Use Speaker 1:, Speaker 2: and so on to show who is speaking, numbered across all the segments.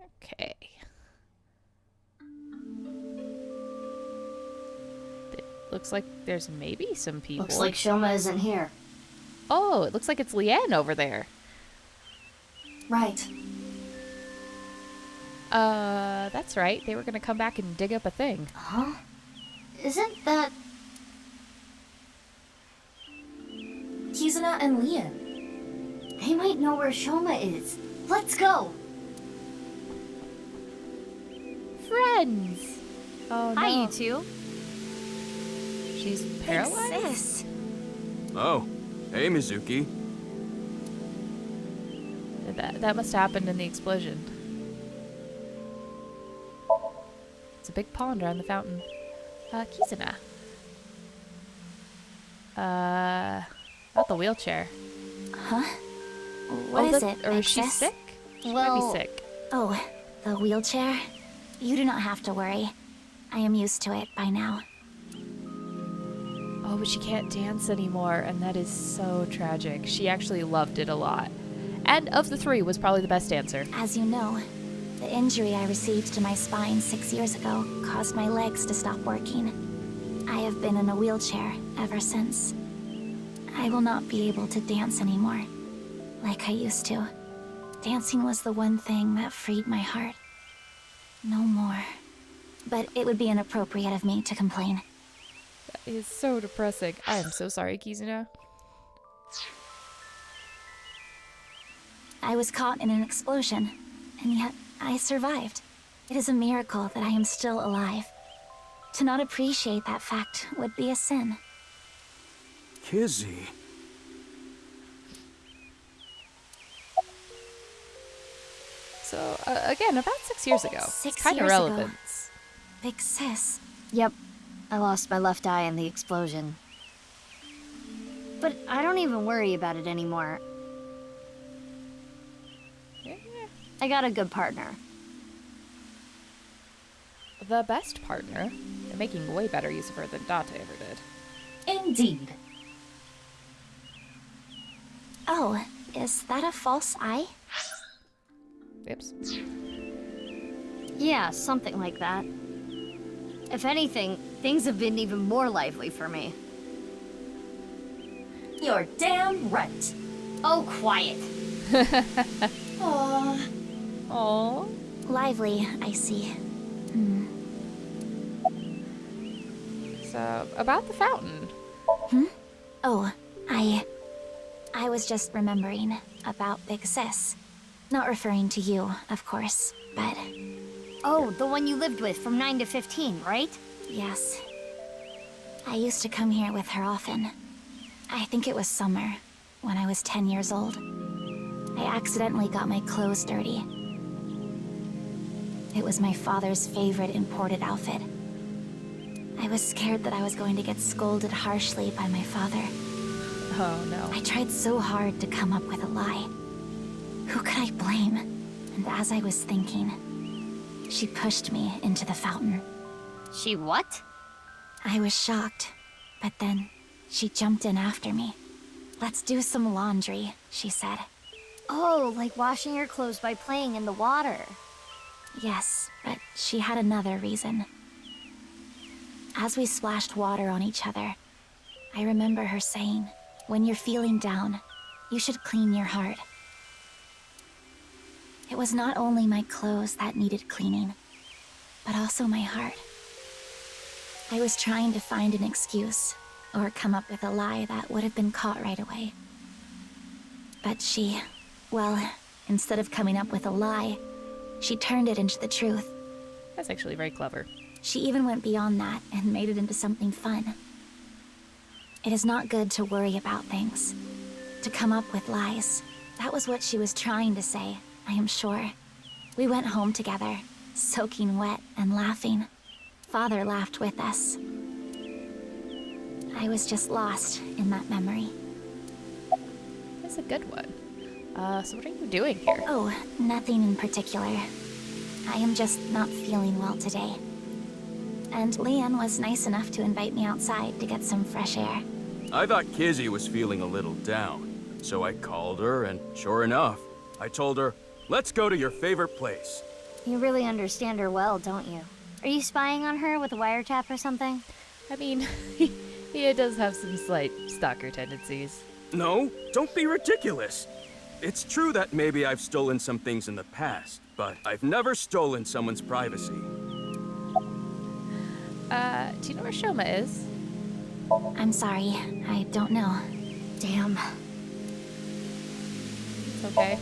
Speaker 1: Okay. It looks like there's maybe some people.
Speaker 2: Looks like Shoma isn't here.
Speaker 1: Oh, it looks like it's Leanne over there.
Speaker 2: Right.
Speaker 1: That's right. They were gonna come back and dig up a thing.
Speaker 2: Huh? Isn't that... Kizuna and Leon? They might know where Shoma is. Let's go!
Speaker 1: Friends! Oh no.
Speaker 3: Hi, you two.
Speaker 1: She's paralyzed?
Speaker 3: Big sis.
Speaker 4: Oh, hey Mizuki.
Speaker 1: That must have happened in the explosion. It's a big pond around the fountain. Kizuna. About the wheelchair.
Speaker 3: Huh? What is it?
Speaker 1: Or is she
Speaker 3: excess?
Speaker 1: sick? She
Speaker 3: Well-
Speaker 1: might be sick.
Speaker 3: Oh, the wheelchair? You do not have to worry. I am used to it by now.
Speaker 1: Oh, but she can't dance anymore, and that is so tragic. She actually loved it a lot. And of the three, was probably the best dancer.
Speaker 3: As you know, the injury I received to my spine 6 years ago caused my legs to stop working. I have been in a wheelchair ever since. I will not be able to dance anymore, like I used to. Dancing was the one thing that freed my heart. No more. But it would be inappropriate of me to complain.
Speaker 1: That is so depressing. I am so sorry, Kizuna.
Speaker 3: I was caught in an explosion, and yet I survived. It is a miracle that I am still alive. To not appreciate that fact would be a sin.
Speaker 4: Kizzy.
Speaker 1: So, again, about 6 years ago.
Speaker 3: 6
Speaker 1: Kind of
Speaker 3: years ago.
Speaker 1: relevant.
Speaker 3: Big sis.
Speaker 2: Yep. I lost my left eye in the explosion. But I don't even worry about it anymore.
Speaker 1: Yeah.
Speaker 2: I got a good partner.
Speaker 1: The best partner. They're making way better use of her than Dante ever did.
Speaker 2: Indeed.
Speaker 3: Oh, is that a false eye?
Speaker 1: Oops.
Speaker 2: Yeah, something like that. If anything, things have been even more lively for me.
Speaker 5: You're damn right.
Speaker 2: Oh, quiet.
Speaker 5: Aww.
Speaker 1: Aww.
Speaker 3: Lively, I see.
Speaker 1: So, about the fountain.
Speaker 3: Oh, I was just remembering about Big Sis. Not referring to you, of course, but
Speaker 2: Oh, the one you lived with from 9 to 15, right?
Speaker 3: yes. I used to come here with her often. I think it was summer, when I was 10 years old. I accidentally got my clothes dirty. It was my father's favorite imported outfit. I was scared that I was going to get scolded harshly by my father.
Speaker 1: Oh no.
Speaker 3: I tried so hard to come up with a lie. Who could I blame? And as I was thinking, she pushed me into the fountain.
Speaker 2: She what?
Speaker 3: I was shocked, but then she jumped in after me. Let's do some laundry, she said.
Speaker 2: Oh, like washing your clothes by playing in the water.
Speaker 3: Yes, but she had another reason. As we splashed water on each other, I remember her saying, when you're feeling down, you should clean your heart. It was not only my clothes that needed cleaning, but also my heart. I was trying to find an excuse, or come up with a lie that would have been caught right away. But she, well, instead of coming up with a lie, she turned it into the truth.
Speaker 1: That's actually very clever.
Speaker 3: She even went beyond that and made it into something fun. It is not good to worry about things, to come up with lies. That was what she was trying to say, I am sure. We went home together, soaking wet and laughing. Father laughed with us. I was just lost in that memory.
Speaker 1: That's a good one. So what are you doing here?
Speaker 3: Oh, nothing in particular. I am just not feeling well today. And Leon was nice enough to invite me outside to get some fresh air.
Speaker 4: I thought Kizzy was feeling a little down, so I called her, and sure enough, I told her, let's go to your favorite place.
Speaker 2: You really understand her well, don't you? Are you spying on her with a wiretap or something?
Speaker 1: I mean, he does have some slight stalker tendencies.
Speaker 4: No, don't be ridiculous. It's true that maybe I've stolen some things in the past, but I've never stolen someone's privacy.
Speaker 1: Do you know where Shoma is?
Speaker 3: I'm sorry, I don't know.
Speaker 2: Damn.
Speaker 1: It's okay.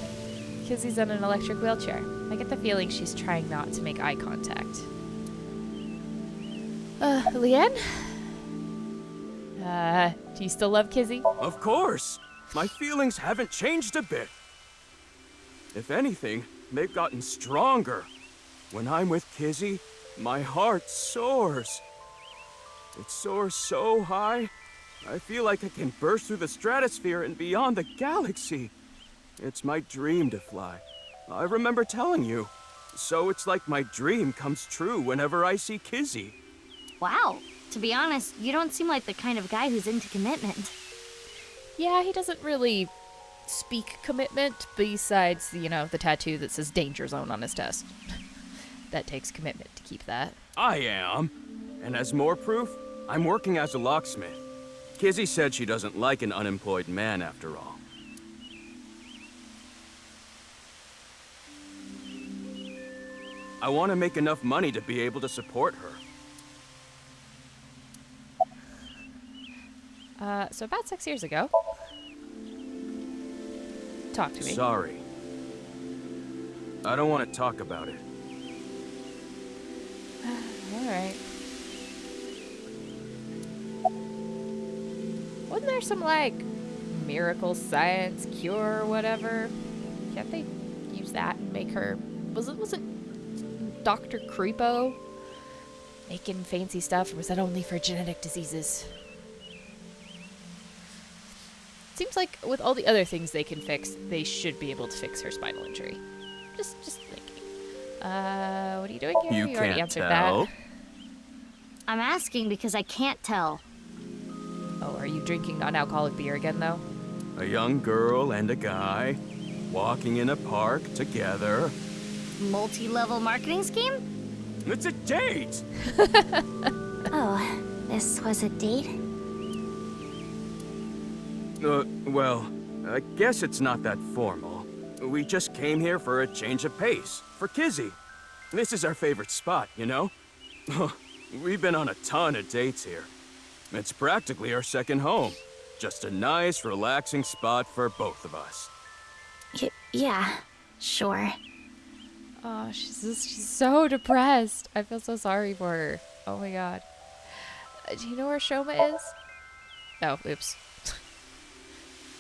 Speaker 1: Kizzy's in an electric wheelchair. I get the feeling she's trying not to make eye contact. Leanne? Do you still love Kizzy?
Speaker 4: Of course! My feelings haven't changed a bit. If anything, they've gotten stronger. When I'm with Kizzy, my heart soars. It soars so high, I feel like I can burst through the stratosphere and beyond the galaxy. It's my dream to fly. I remember telling you. So it's like my dream comes true whenever I see Kizzy.
Speaker 2: Wow. To be honest, you don't seem like the kind of guy who's into commitment.
Speaker 1: Yeah, he doesn't really speak commitment besides, the tattoo that says danger zone on his chest. That takes commitment to keep that.
Speaker 4: I am. And as more proof, I'm working as a locksmith. Kizzy said she doesn't like an unemployed man after all. I want to make enough money to be able to support her.
Speaker 1: So about 6 years ago. Talk to me.
Speaker 4: Sorry. I don't want to talk about it.
Speaker 1: Alright. Wasn't there some, miracle science cure or whatever? Can't they use that and make her... Wasn't Dr. Creepo making fancy stuff, or was that only for genetic diseases? Seems like with all the other things they can fix, they should be able to fix her spinal injury. Just thinking. What are you doing here?
Speaker 4: You
Speaker 1: already
Speaker 4: can't
Speaker 1: answered
Speaker 4: tell.
Speaker 1: that.
Speaker 2: I'm asking because I can't tell.
Speaker 1: Oh, are you drinking non-alcoholic beer again, though?
Speaker 4: A young girl and a guy walking in a park together.
Speaker 2: Multi-level marketing scheme?
Speaker 4: It's a date!
Speaker 3: Oh, this was a date?
Speaker 4: Well, I guess it's not that formal. We just came here for a change of pace, for Kizzy. This is our favorite spot, you know? We've been on a ton of dates here. It's practically our second home. Just a nice, relaxing spot for both of us.
Speaker 3: Yeah, sure.
Speaker 1: Oh, she's so depressed. I feel so sorry for her. Oh my god. Do you know where Shoma is? Oh, oops.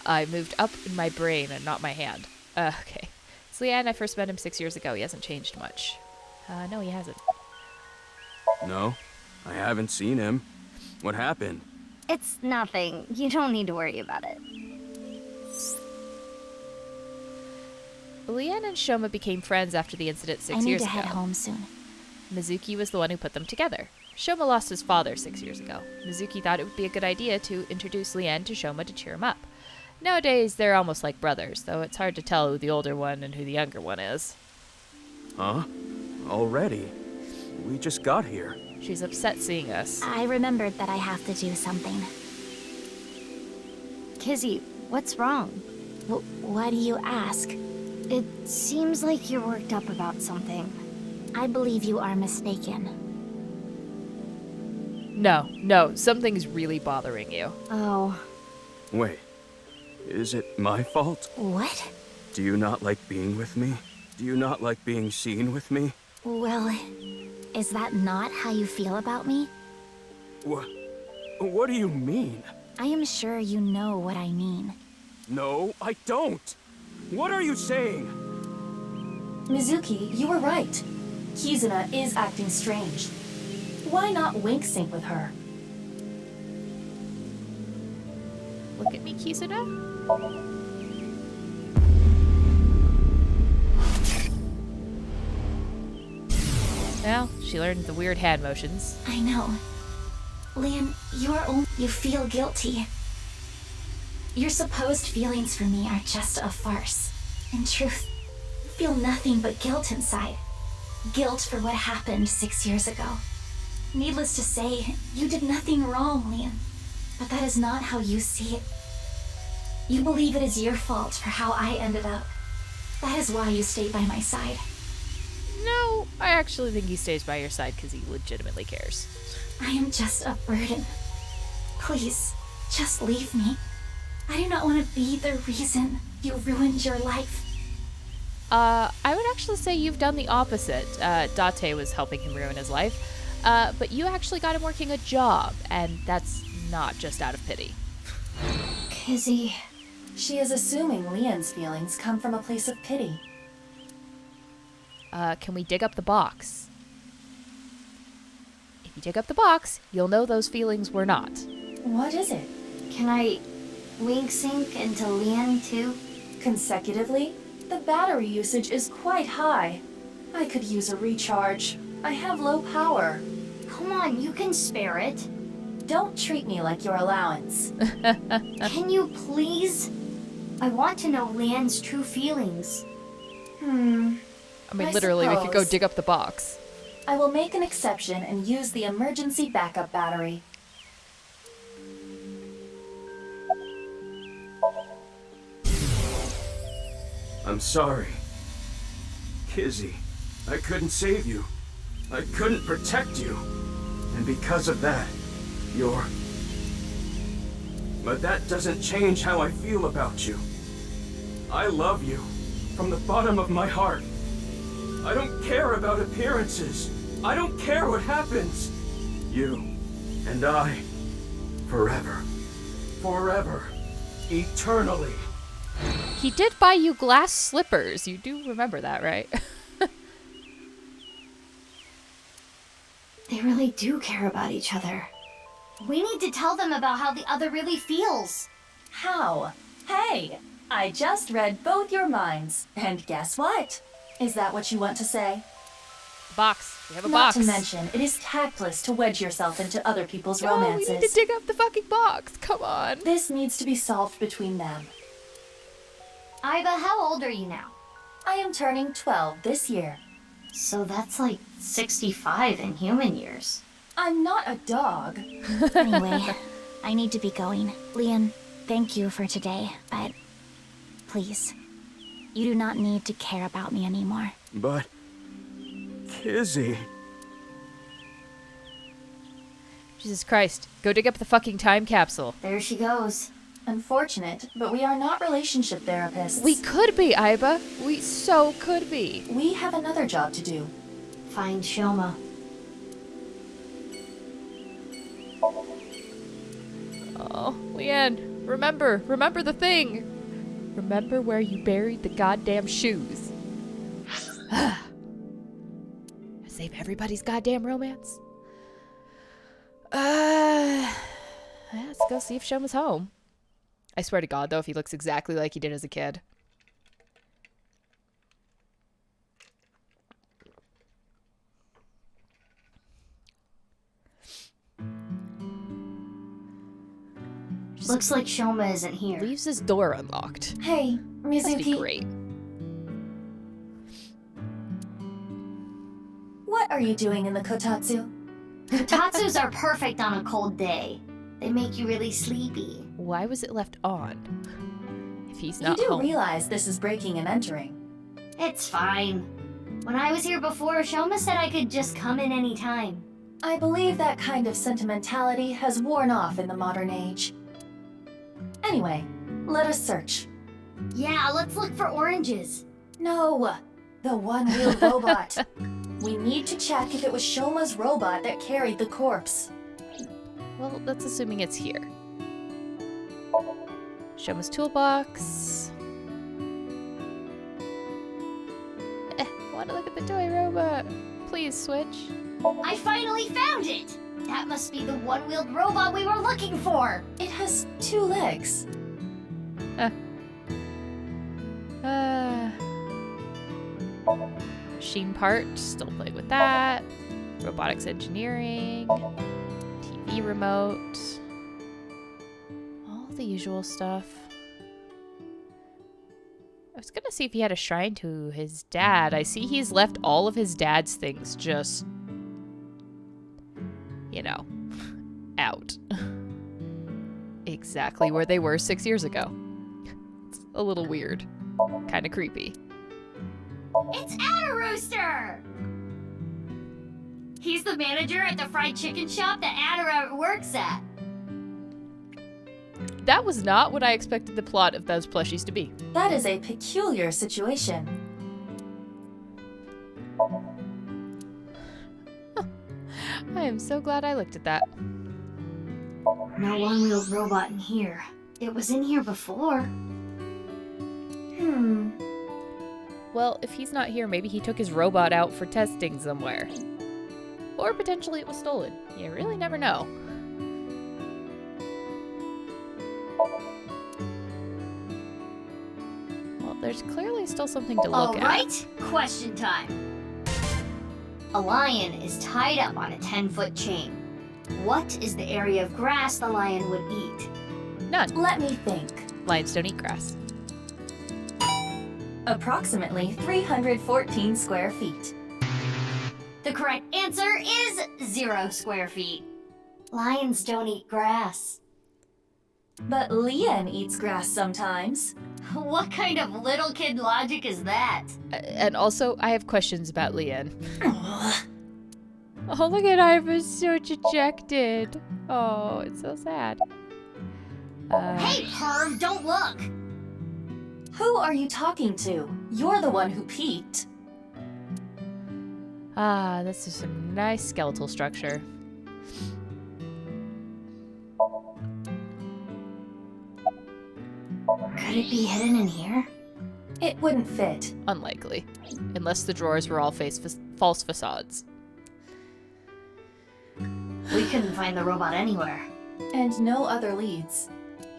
Speaker 1: I moved up in my brain and not my hand. Okay. It's Leanne. I first met him 6 years ago. He hasn't changed much. No, he hasn't.
Speaker 4: No, I haven't seen him. What happened?
Speaker 2: It's nothing. You don't need to worry about it.
Speaker 1: Leanne and Shoma became friends after the incident 6
Speaker 3: I need
Speaker 1: years
Speaker 3: to
Speaker 1: ago.
Speaker 3: head home soon.
Speaker 1: Mizuki was the one who put them together. Shoma lost his father 6 years ago. Mizuki thought it would be a good idea to introduce Leanne to Shoma to cheer him up. Nowadays, they're almost like brothers, though it's hard to tell who the older one and who the younger one is.
Speaker 4: Huh? Already? We just got here.
Speaker 1: She's upset seeing us.
Speaker 3: I remembered that I have to do something.
Speaker 2: Kizzy, what's wrong?
Speaker 3: Why do you ask?
Speaker 2: It seems like you're worked up about something.
Speaker 3: I believe you are mistaken.
Speaker 1: No, something's really bothering you.
Speaker 2: Oh.
Speaker 4: Wait, is it my fault?
Speaker 3: What?
Speaker 4: Do you not like being with me? Do you not like being seen with me?
Speaker 3: Well, is that not how you feel about me?
Speaker 4: What do you mean?
Speaker 3: I am sure you know what I mean.
Speaker 4: No, I don't. What are you saying?
Speaker 5: Mizuki, you were right. Kizuna is acting strange. Why not wink sync with her?
Speaker 1: Look at me, Kizuna. Well, she learned the weird hand motions.
Speaker 3: I know. Liam, you feel guilty. Your supposed feelings for me are just a farce. In truth, you feel nothing but guilt inside. guilt for what happened 6 years ago. Needless to say, you did nothing wrong, Lian. But that is not how you see it. You believe it is your fault for how I ended up. That is why you stayed by my side.
Speaker 1: No, I actually think he stays by your side because he legitimately cares.
Speaker 3: I am just a burden. Please, just leave me. I do not want to be the reason you ruined your life.
Speaker 1: I would actually say you've done the opposite. Date was helping him ruin his life. But you actually got him working a job, and that's not just out of pity.
Speaker 2: Kizzy.
Speaker 5: She is assuming Lian's feelings come from a place of pity.
Speaker 1: Can we dig up the box? If you dig up the box, you'll know those feelings were not.
Speaker 5: What is it?
Speaker 2: Can I wink sync into Lian too?
Speaker 5: Consecutively? The battery usage is quite high. I could use a recharge. I have low power.
Speaker 2: Come on, you can spare it.
Speaker 5: Don't treat me like your allowance.
Speaker 2: Can you please? I want to know Lian's true feelings.
Speaker 1: I mean, literally, we could go
Speaker 5: suppose.
Speaker 1: dig up the box.
Speaker 5: I will make an exception and use the emergency backup battery.
Speaker 4: I'm sorry. Kizzy, I couldn't save you. I couldn't protect you. And because of that, you're... But that doesn't change how I feel about you. I love you from the bottom of my heart. I don't care about appearances. I don't care what happens. You and I, forever, forever, eternally.
Speaker 1: He did buy you glass slippers. You do remember that, right?
Speaker 2: They really do care about each other. We need to tell them about how the other really feels.
Speaker 5: How? Hey, I just read both your minds. And guess what? Is that what you want to say?
Speaker 1: Box. We have a
Speaker 5: Not
Speaker 1: box.
Speaker 5: to mention, it is tactless to wedge yourself into other people's
Speaker 1: No,
Speaker 5: romances.
Speaker 1: we need to dig up the fucking box. Come on.
Speaker 5: This needs to be solved between them.
Speaker 2: Iba, how old are you now?
Speaker 5: I am turning 12 this year.
Speaker 2: So that's like 65 in human years.
Speaker 5: I'm not a dog.
Speaker 3: Anyway, I need to be going. Lian, thank you for today, but please, you do not need to care about me anymore.
Speaker 4: But... Kizzy...
Speaker 1: Jesus Christ. Go dig up the fucking time capsule.
Speaker 2: There she goes.
Speaker 5: Unfortunate, but we are not relationship therapists.
Speaker 1: We could be, Iba. We so could be.
Speaker 5: We have another job to do.
Speaker 2: Find Shoma.
Speaker 1: Oh, Leanne, remember the thing. Remember where you buried the goddamn shoes. Save everybody's goddamn romance. Let's go see if Shoma's home. I swear to God, though, if he looks exactly like he did as a kid.
Speaker 2: Looks like Shoma isn't here.
Speaker 1: Leaves his door unlocked.
Speaker 5: Hey,
Speaker 1: Must be
Speaker 5: Mizuki.
Speaker 1: great.
Speaker 5: What are you doing in the kotatsu?
Speaker 2: Kotatsus are perfect on a cold day. They make you really sleepy.
Speaker 1: Why was it left on? If he's
Speaker 5: You
Speaker 1: not
Speaker 5: do
Speaker 1: home.
Speaker 5: realize this is breaking and entering.
Speaker 2: It's fine. When I was here before, Shoma said I could just come in any time.
Speaker 5: I believe that kind of sentimentality has worn off in the modern age. Anyway, let us search.
Speaker 2: Yeah, let's look for oranges.
Speaker 5: No, the one-wheeled robot. We need to check if it was Shoma's robot that carried the corpse.
Speaker 1: Well, that's assuming it's here. Shoma's toolbox. Want to look at the toy robot? Please switch.
Speaker 2: I finally found it! That must be the one-wheeled robot we were looking for!
Speaker 5: It has 2 legs.
Speaker 1: Machine part, still play with that. Robotics engineering. TV remote. All the usual stuff. was gonna see if he had a shrine to his dad. I see he's left all of his dad's things just, you know, out. Exactly where they were 6 years ago. It's a little weird. Kind of creepy.
Speaker 2: It's Enda Rooster! He's the manager at the fried chicken shop that Enda works at.
Speaker 1: That was not what I expected the plot of those plushies to be.
Speaker 5: That is a peculiar situation.
Speaker 1: I am so glad I looked at that.
Speaker 2: No one-wheeled robot in here. It was in here before.
Speaker 1: Well, if he's not here, maybe he took his robot out for testing somewhere. Or potentially it was stolen. You really never know. Well, there's clearly still something to look at.
Speaker 2: Alright, question time. A lion is tied up on a 10-foot chain. What is the area of grass the lion would eat?
Speaker 1: None.
Speaker 5: Let me think.
Speaker 1: Lions don't eat grass.
Speaker 5: Approximately 314 square feet.
Speaker 2: The correct answer is 0 square feet. Lions don't eat grass.
Speaker 5: But Leon eats grass sometimes.
Speaker 2: What kind of little kid logic is that?
Speaker 1: And also, I have questions about Leanne. Oh, look at Iva's so dejected. Oh, it's so sad.
Speaker 2: Hey, perv, don't look!
Speaker 5: Who are you talking to? You're the one who peeked.
Speaker 1: Ah, this is some nice skeletal structure.
Speaker 2: Could it be hidden in here?
Speaker 5: It wouldn't fit.
Speaker 1: Unlikely. Unless the drawers were all false facades.
Speaker 2: We couldn't find the robot anywhere.
Speaker 5: And no other leads.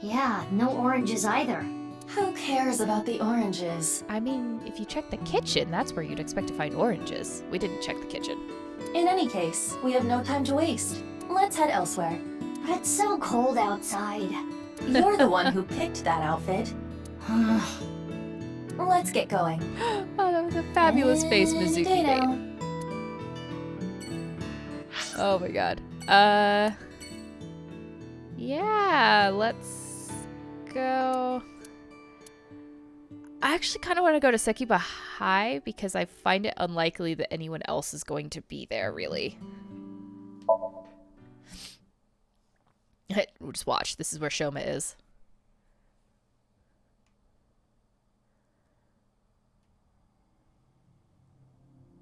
Speaker 2: Yeah, no oranges either.
Speaker 5: Who cares about the oranges?
Speaker 1: I mean, if you check the kitchen, that's where you'd expect to find oranges. We didn't check the kitchen.
Speaker 5: In any case, we have no time to waste. Let's head elsewhere.
Speaker 2: But it's so cold outside.
Speaker 5: You're the one who picked that outfit. Let's get going.
Speaker 1: Oh, that was a fabulous face Mizuki
Speaker 5: Data.
Speaker 1: made. Oh my god. Yeah, let's go. I actually kind of want to go to Sekiba High because I find it unlikely that anyone else is going to be there, really. We'll just watch. This is where Shoma is.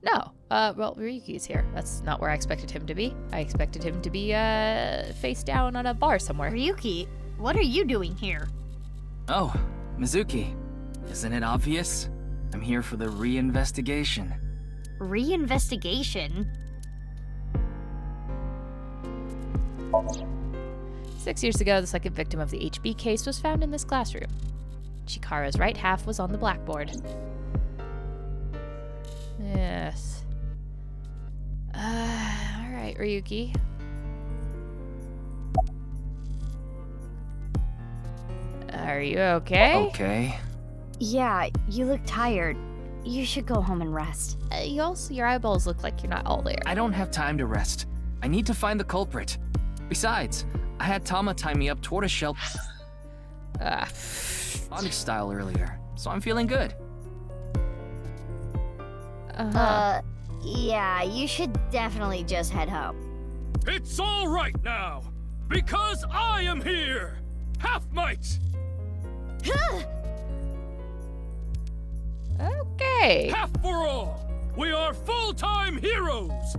Speaker 1: No. Well, Ryuki's here. That's not where I expected him to be. I expected him to be, face down on a bar somewhere.
Speaker 2: Ryuki, what are you doing here?
Speaker 6: Oh, Mizuki. Isn't it obvious? I'm here for the reinvestigation.
Speaker 2: Reinvestigation?
Speaker 1: 6 years ago, the second victim of the HB case was found in this classroom. Chikara's right half was on the blackboard. Yes. Alright, Ryuki. Are you okay?
Speaker 6: Okay.
Speaker 2: Yeah, you look tired. You should go home and rest.
Speaker 1: Your eyeballs look like you're not all there.
Speaker 6: I don't have time to rest. I need to find the culprit. Besides, I had Tama tie me up tortoiseshell body style earlier, so I'm feeling good.
Speaker 2: Yeah, you should definitely just head home.
Speaker 4: It's all right now, because I am here! Half-might!
Speaker 1: Okay.
Speaker 4: Half for all! We are full-time heroes!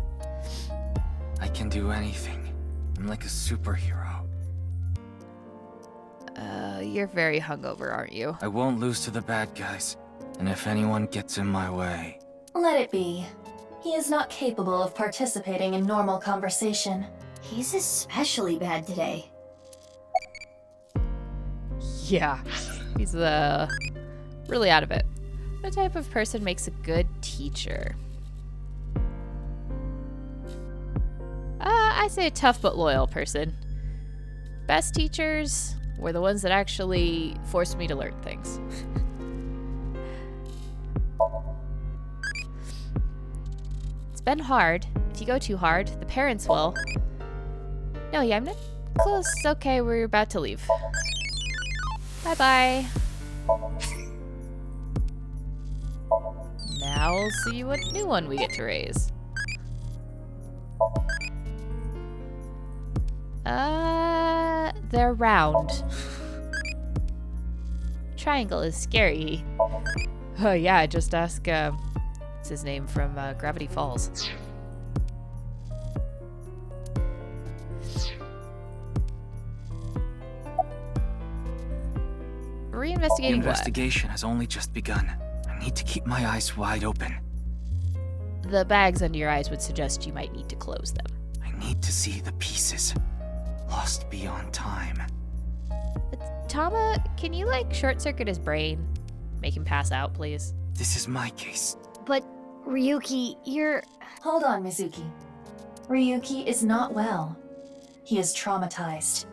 Speaker 6: I can do anything. I'm like a superhero.
Speaker 1: You're very hungover, aren't you?
Speaker 6: I won't lose to the bad guys. And if anyone gets in my way...
Speaker 5: Let it be. He is not capable of participating in normal conversation.
Speaker 2: He's especially bad today.
Speaker 1: Yeah. He's, really out of it. What type of person makes a good teacher? I say a tough but loyal person. Best teachers were the ones that actually forced me to learn things. been hard. If you go too hard, the parents will. No, yeah, I'm not close. Okay, we're about to leave. Bye-bye. Now we'll see what new one we get to raise. They're round. Triangle is scary. Oh yeah, just ask, what's his name from Gravity Falls.
Speaker 6: The
Speaker 1: Reinvestigating what?
Speaker 6: investigation has only just begun. I need to keep my eyes wide open.
Speaker 1: The bags under your eyes would suggest you might need to close them.
Speaker 6: I need to see the pieces. Lost beyond time.
Speaker 1: Tama, can you, like, short-circuit his brain? Make him pass out, please.
Speaker 6: This is my case.
Speaker 2: But, Ryuki, you're...
Speaker 5: Hold on, Mizuki. Ryuki is not well. He is traumatized.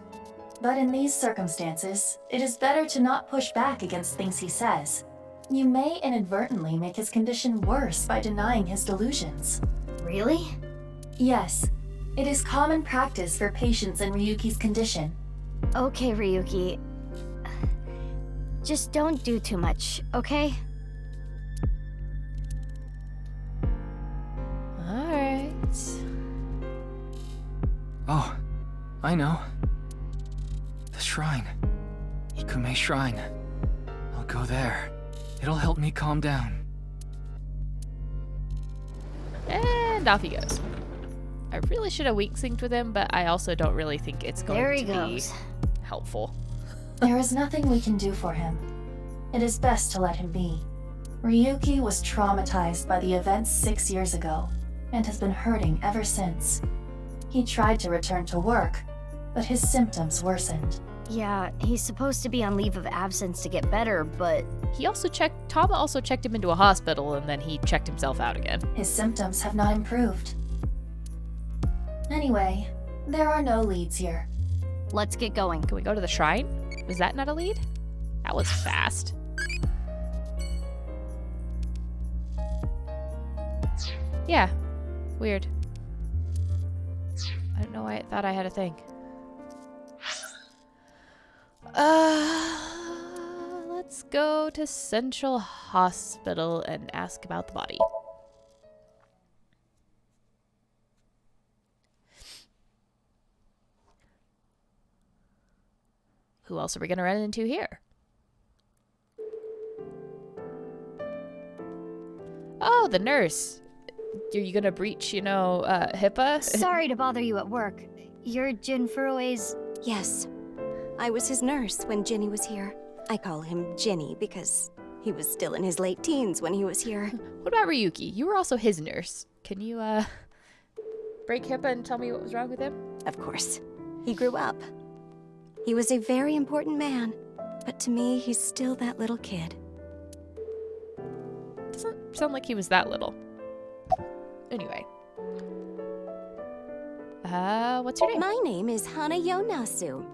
Speaker 5: But in these circumstances, it is better to not push back against things he says. You may inadvertently make his condition worse by denying his delusions.
Speaker 2: Really?
Speaker 5: Yes, it is common practice for patients in Ryuki's condition.
Speaker 2: Okay, Ryuki. Just don't do too much, okay?
Speaker 1: Alright.
Speaker 6: Oh, I know. The shrine. Ikume Shrine. I'll go there. It'll help me calm down.
Speaker 1: And off he goes. I really should have weak-synced with him, but I also don't really think it's going
Speaker 2: There he
Speaker 1: to
Speaker 2: goes.
Speaker 1: be helpful.
Speaker 5: There is nothing we can do for him. It is best to let him be. Ryuki was traumatized by the events 6 years ago, and has been hurting ever since. He tried to return to work, but his symptoms worsened.
Speaker 2: Yeah, he's supposed to be on leave of absence to get better, but...
Speaker 1: Tama also checked him into a hospital, and then he checked himself out again.
Speaker 5: His symptoms have not improved. Anyway, there are no leads here.
Speaker 2: Let's get going.
Speaker 1: Can we go to the shrine? Was that not a lead? That was fast. Yeah. Weird. I don't know why I thought I had a thing. Let's go to Central Hospital and ask about the body. Who else are we gonna run into here? Oh, the nurse. Are you gonna breach, HIPAA?
Speaker 2: Sorry to bother you at work. You're Jin Furue's...
Speaker 7: Yes. I was his nurse when Ginny was here. I call him Ginny because he was still in his late teens when he was here.
Speaker 1: What about Ryuki? You were also his nurse. Can you, break HIPAA and tell me what was wrong with him?
Speaker 7: Of course. He grew up. He was a very important man, but to me, he's still that little kid.
Speaker 1: Doesn't sound like he was that little. Anyway. What's your name?
Speaker 7: My name is Hana Yonasu.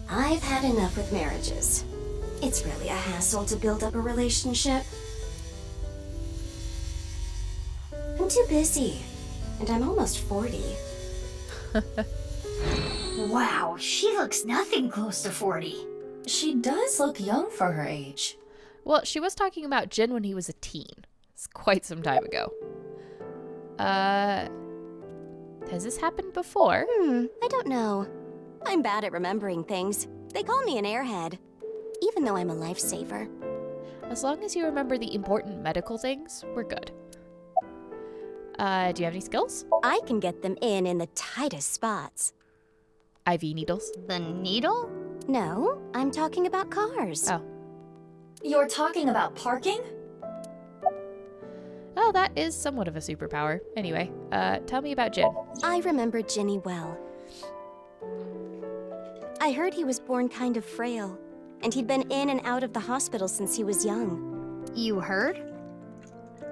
Speaker 7: I've had enough with marriages. It's really a hassle to build up a relationship. I'm too busy, and I'm almost 40.
Speaker 2: Wow, she looks nothing close to 40.
Speaker 5: She does look young for her age.
Speaker 1: Well, she was talking about Jin when he was a teen. It's quite some time ago. Has this happened before?
Speaker 7: I don't know. I'm bad at remembering things. They call me an airhead, even though I'm a lifesaver.
Speaker 1: As long as you remember the important medical things, we're good. Do you have any skills?
Speaker 7: I can get them in the tightest spots.
Speaker 1: IV needles?
Speaker 2: The needle?
Speaker 7: No, I'm talking about cars.
Speaker 1: Oh.
Speaker 5: You're talking about parking?
Speaker 1: Oh, that is somewhat of a superpower. Anyway, tell me about Jin.
Speaker 7: I remember Ginny well. I heard he was born kind of frail, and he'd been in and out of the hospital since he was young.
Speaker 2: You heard?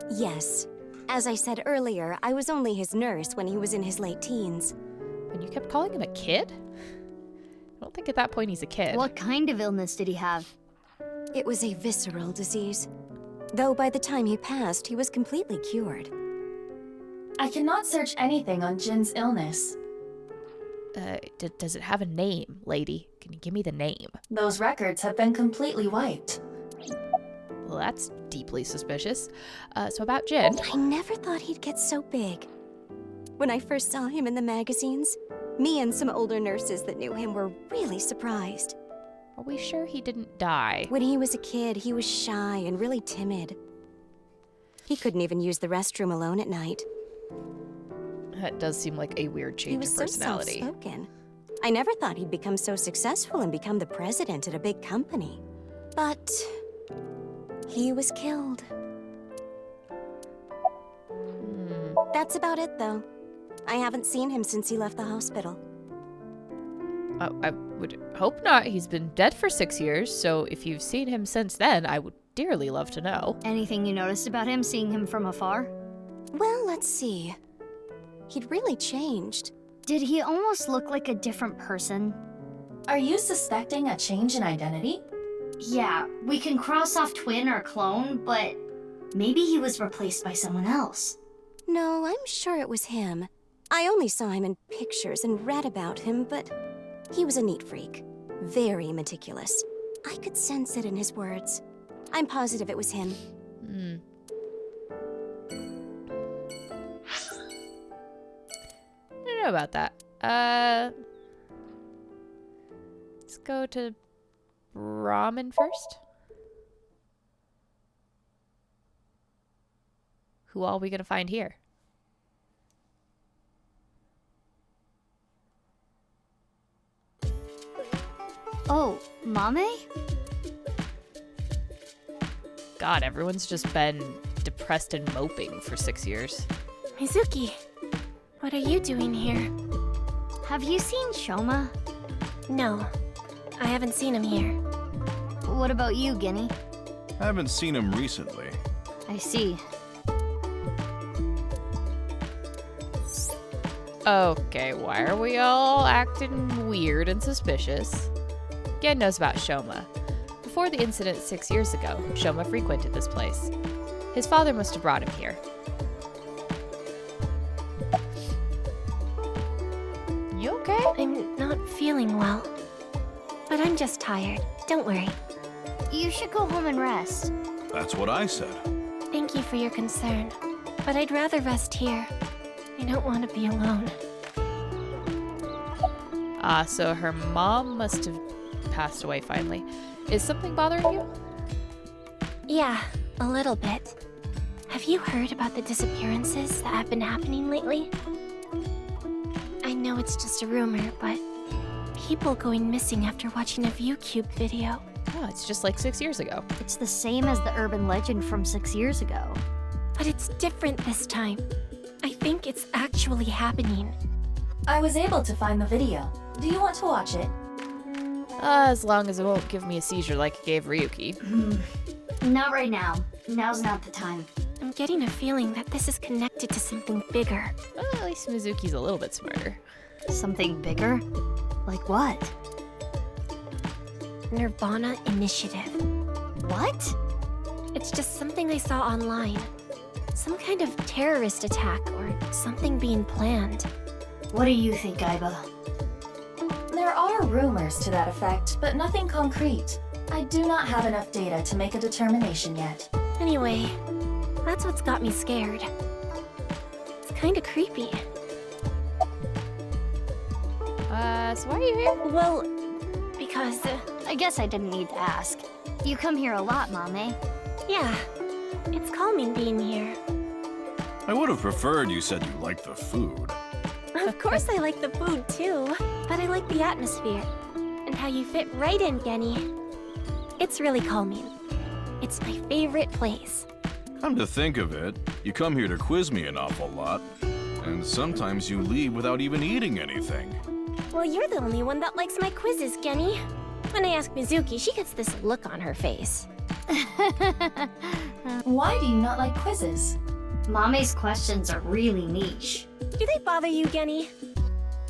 Speaker 7: Yes. As I said earlier, I was only his nurse when he was in his late teens.
Speaker 1: And you kept calling him a kid? I don't think at that point he's a kid.
Speaker 2: What kind of illness did he have?
Speaker 7: It was a visceral disease. Though by the time he passed, he was completely cured.
Speaker 5: I cannot search anything on Jin's illness.
Speaker 1: Does it have a name, lady? Can you give me the name?
Speaker 5: Those records have been completely wiped.
Speaker 1: Well, that's deeply suspicious. So about Jin.
Speaker 7: I never thought he'd get so big. When I first saw him in the magazines, me and some older nurses that knew him were really surprised.
Speaker 1: Are we sure he didn't die?
Speaker 7: When he was a kid, he was shy and really timid. He couldn't even use the restroom alone at night.
Speaker 1: That does seem like a weird
Speaker 7: He
Speaker 1: change
Speaker 7: was
Speaker 1: of
Speaker 7: so
Speaker 1: personality.
Speaker 7: soft-spoken. I never thought he'd become so successful and become the president at a big company. But he was killed. That's about it, though. I haven't seen him since he left the hospital.
Speaker 1: I would hope not. He's been dead for 6 years, so if you've seen him since then, I would dearly love to know.
Speaker 2: Anything you noticed about him, seeing him from afar?
Speaker 7: Well, let's see. He'd really changed.
Speaker 2: Did he almost look like a different person?
Speaker 5: Are you suspecting a change in identity?
Speaker 2: Yeah, we can cross off twin or clone, but maybe he was replaced by someone else.
Speaker 7: No, I'm sure it was him. I only saw him in pictures and read about him, but he was a neat freak. Very meticulous. I could sense it in his words. I'm positive it was him.
Speaker 1: I don't know about that. Let's go to Brahman first. Who all we gonna find here?
Speaker 2: Oh, Mame?
Speaker 1: God, everyone's just been depressed and moping for 6 years.
Speaker 3: Mizuki, what are you doing here?
Speaker 2: Have you seen Shoma?
Speaker 3: No, I haven't seen him here.
Speaker 2: What about you, Guinea?
Speaker 8: I haven't seen him recently.
Speaker 2: I see.
Speaker 1: Okay, why are we all acting weird and suspicious? Gen knows about Shoma. Before the incident 6 years ago, Shoma frequented this place. His father must have brought him here. You okay?
Speaker 3: I'm not feeling well. But I'm just tired. Don't worry.
Speaker 2: You should go home and rest.
Speaker 8: That's what I said.
Speaker 3: Thank you for your concern. But I'd rather rest here. I don't want to be alone.
Speaker 1: So her mom must have passed away finally. Is something bothering you?
Speaker 3: Yeah, a little bit. Have you heard about the disappearances that have been happening lately? I know it's just a rumor, but people going missing after watching a ViewCube video.
Speaker 1: Oh, it's just like 6 years ago.
Speaker 2: It's the same as the urban legend from 6 years ago.
Speaker 3: But it's different this time. I think it's actually happening.
Speaker 5: I was able to find the video. Do you want to watch it?
Speaker 1: As long as it won't give me a seizure like it gave Ryuki.
Speaker 2: Not right now. Now's not the time.
Speaker 3: I'm getting a feeling that this is connected to something bigger.
Speaker 1: Well, at least Mizuki's a little bit smarter.
Speaker 2: Something bigger? Like what?
Speaker 3: nirvanA Initiative.
Speaker 2: What?
Speaker 3: It's just something I saw online. Some kind of terrorist attack or something being planned.
Speaker 2: What do you think, Aiba?
Speaker 5: There are rumors to that effect, but nothing concrete. I do not have enough data to make a determination yet.
Speaker 3: Anyway, that's what's got me scared. It's kinda creepy.
Speaker 1: So why are you here?
Speaker 3: Well, because,
Speaker 2: I guess I didn't need to ask. You come here a lot, Mame.
Speaker 3: yeah, it's calming being here.
Speaker 8: I would have preferred you said you liked the food.
Speaker 3: Of course I like the food too, but I like the atmosphere. And how you fit right in, Genny. It's really calming. It's my favorite place.
Speaker 8: Come to think of it, you come here to quiz me an awful lot. And sometimes you leave without even eating anything.
Speaker 3: Well, you're the only one that likes my quizzes, Genny. When I ask Mizuki, she gets this look on her face.
Speaker 5: Why do you not like quizzes?
Speaker 2: Mame's questions are really niche.
Speaker 3: Do they bother you, Genny?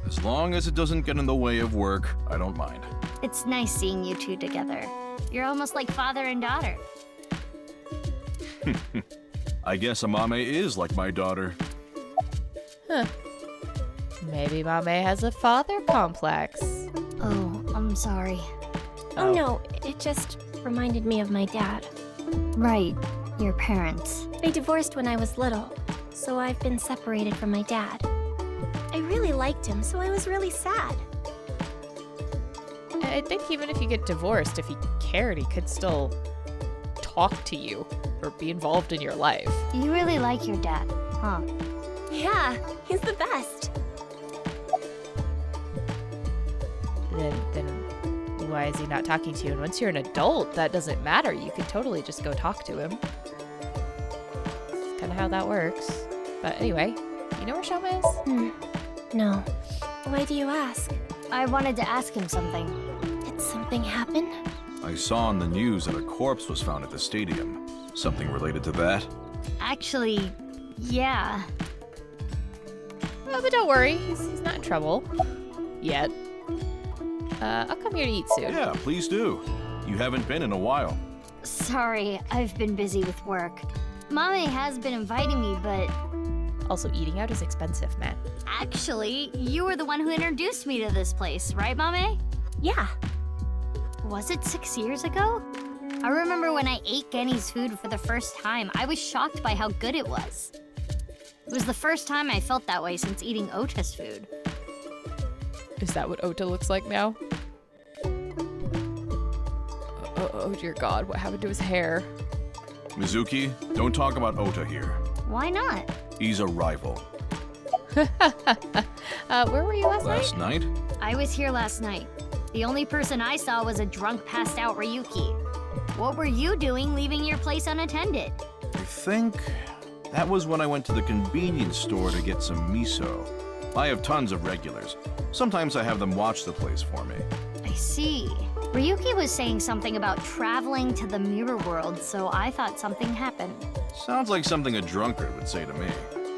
Speaker 8: As long as it doesn't get in the way of work, I don't mind.
Speaker 2: It's nice seeing you two together. You're almost like father and daughter.
Speaker 8: I guess Amame is like my daughter.
Speaker 1: Huh. Maybe Mame has a father complex.
Speaker 2: Oh, I'm sorry.
Speaker 3: Oh no, it just reminded me of my dad.
Speaker 2: Right, your parents.
Speaker 3: They divorced when I was little, so I've been separated from my dad. I really liked him, so I was really sad.
Speaker 1: I think even if you get divorced, if he cared, he could still talk to you or be involved in your life.
Speaker 2: You really like your dad, huh?
Speaker 3: Yeah, he's the best.
Speaker 1: Then why is he not talking to you? And once you're an adult, that doesn't matter. You could totally just go talk to him. That's kind of how that works. But anyway, you know where Shoma is?
Speaker 3: No. Why do you ask?
Speaker 2: I wanted to ask him something.
Speaker 3: Did something happen?
Speaker 8: I saw on the news that a corpse was found at the stadium. Something related to that?
Speaker 2: Actually, yeah.
Speaker 1: Oh, but don't worry, he's not in trouble. Yet. I'll come here to eat soon.
Speaker 8: Yeah, please do. You haven't been in a while.
Speaker 2: Sorry, I've been busy with work. Mame has been inviting me, but
Speaker 1: Also, eating out is expensive, man.
Speaker 2: actually, you were the one who introduced me to this place, right, Mame?
Speaker 3: Yeah.
Speaker 2: Was it 6 years ago? I remember when I ate Genny's food for the first time, I was shocked by how good it was. It was the first time I felt that way since eating Ota's food.
Speaker 1: Is that what Ota looks like now? Oh dear God, what happened to his hair?
Speaker 8: Mizuki, don't talk about Ota here.
Speaker 2: Why not?
Speaker 8: He's a rival.
Speaker 1: Where were you last night?
Speaker 8: Last night?
Speaker 2: I was here last night. The only person I saw was a drunk, passed out Ryuki. What were you doing leaving your place unattended?
Speaker 8: I think that was when I went to the convenience store to get some miso. I have tons of regulars. Sometimes I have them watch the place for me.
Speaker 2: I see. Ryuki was saying something about traveling to the mirror world, so I thought something happened.
Speaker 8: Sounds like something a drunkard would say to me.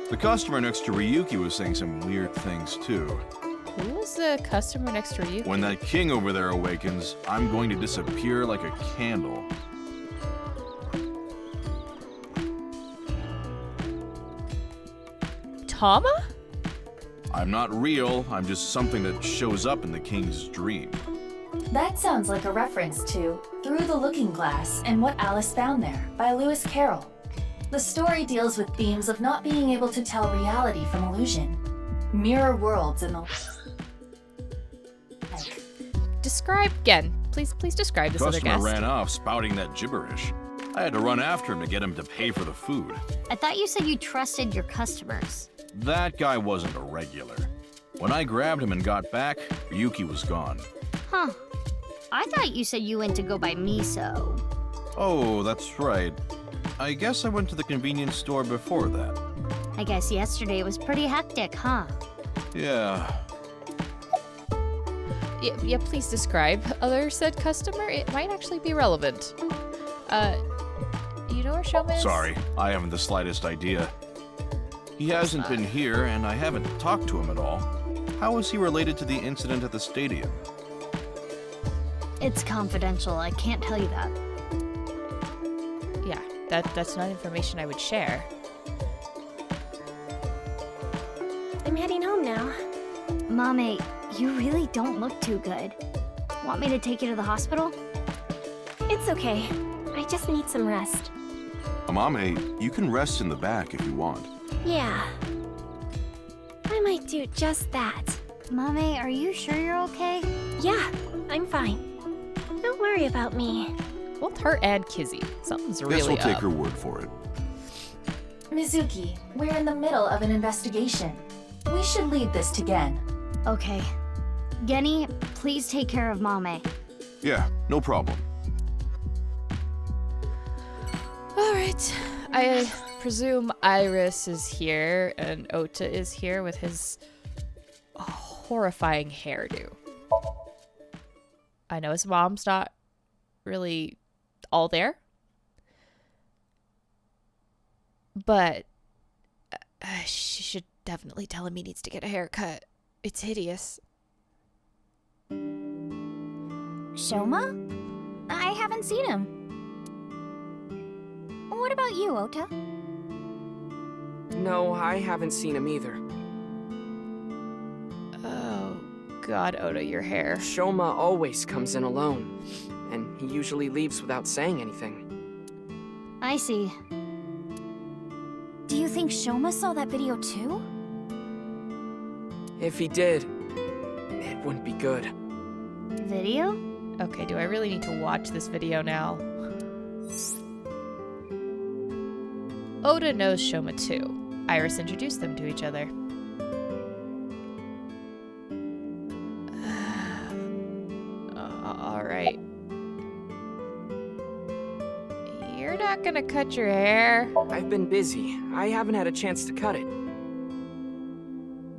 Speaker 8: The customer next to Ryuki was saying some weird things too.
Speaker 1: Who was the customer next to you?
Speaker 8: When that king over there awakens, I'm going to disappear like a candle.
Speaker 1: Tama?
Speaker 8: I'm not real, I'm just something that shows up in the king's dream.
Speaker 5: That sounds like a reference to Through the Looking Glass and What Alice Found There by Lewis Carroll. The story deals with themes of not being able to tell reality from illusion, mirror worlds and the like.
Speaker 1: Describe again. Please describe this other
Speaker 8: Customer
Speaker 1: guest.
Speaker 8: ran off spouting that gibberish. I had to run after him to get him to pay for the food.
Speaker 2: I thought you said you trusted your customers.
Speaker 8: That guy wasn't a regular. When I grabbed him and got back, Ryuki was gone.
Speaker 2: Huh. I thought you said you went to go buy miso.
Speaker 8: Oh, that's right. I guess I went to the convenience store before that.
Speaker 2: I guess yesterday was pretty hectic, huh?
Speaker 8: Yeah.
Speaker 1: Yeah, please describe other said customer. It might actually be relevant. You know where Shoma is?
Speaker 8: Sorry, I haven't the slightest idea. He hasn't been here, and I haven't talked to him at all. How is he related to the incident at the stadium?
Speaker 2: It's confidential. I can't tell you that.
Speaker 1: Yeah, that's not information I would share.
Speaker 3: I'm heading home now.
Speaker 2: Mame, you really don't look too good. Want me to take you to the hospital?
Speaker 3: It's okay. I just need some rest.
Speaker 8: Amame, you can rest in the back if you want.
Speaker 3: Yeah. I might do just that.
Speaker 2: Mame, are you sure you're okay?
Speaker 3: Yeah, I'm fine. Don't worry about me.
Speaker 1: Both her and Kizzy. Something's really
Speaker 8: Guess we'll take
Speaker 1: up.
Speaker 8: her word for it.
Speaker 5: Mizuki, we're in the middle of an investigation. We should leave this to Gen.
Speaker 2: Okay. Genny, please take care of Mame.
Speaker 8: Yeah, no problem.
Speaker 1: All right. I presume Iris is here and Ota is here with his horrifying hairdo. I know his mom's not really all there, but she should definitely tell him he needs to get a haircut. It's hideous.
Speaker 2: Shoma? I haven't seen him. What about you, Ota?
Speaker 9: No, I haven't seen him either.
Speaker 1: Oh, God, Oda, your hair.
Speaker 9: Shoma always comes in alone, and he usually leaves without saying anything.
Speaker 2: I see. Do you think Shoma saw that video too?
Speaker 9: If he did, it wouldn't be good.
Speaker 2: Video?
Speaker 1: Okay, do I really need to watch this video now? Oda knows Shoma too. Iris introduced them to each other. Alright. You're not gonna cut your hair?
Speaker 9: I've been busy. I haven't had a chance to cut it.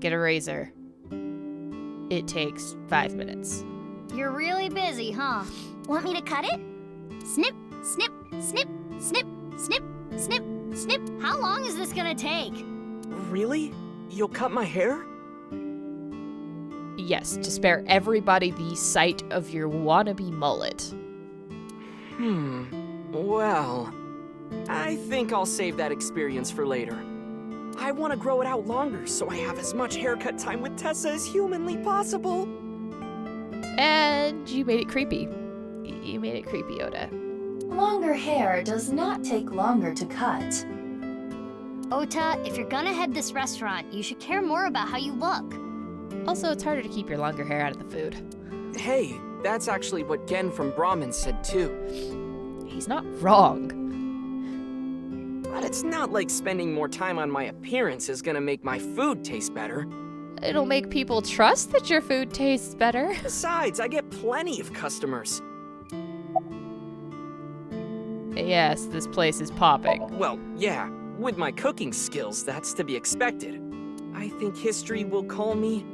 Speaker 1: Get a razor. It takes 5 minutes.
Speaker 2: You're really busy, huh? Want me to cut it? Snip, snip, snip, snip, snip, snip, snip. How long is this gonna take?
Speaker 9: Really? You'll cut my hair?
Speaker 1: Yes, to spare everybody the sight of your wannabe mullet.
Speaker 9: Well, I think I'll save that experience for later. I want to grow it out longer so I have as much haircut time with Tessa as humanly possible.
Speaker 1: And you made it creepy. You made it creepy, Oda.
Speaker 5: Longer hair does not take longer to cut.
Speaker 2: Ota, if you're gonna head this restaurant, you should care more about how you look.
Speaker 1: Also, it's harder to keep your longer hair out of the food.
Speaker 9: Hey, that's actually what Gen from Brahman said too.
Speaker 1: He's not wrong.
Speaker 9: But it's not like spending more time on my appearance is gonna make my food taste better.
Speaker 1: It'll make people trust that your food tastes better.
Speaker 9: Besides, I get plenty of customers.
Speaker 1: Yes, this place is popping.
Speaker 9: Well, yeah, with my cooking skills, that's to be expected. I think history will call me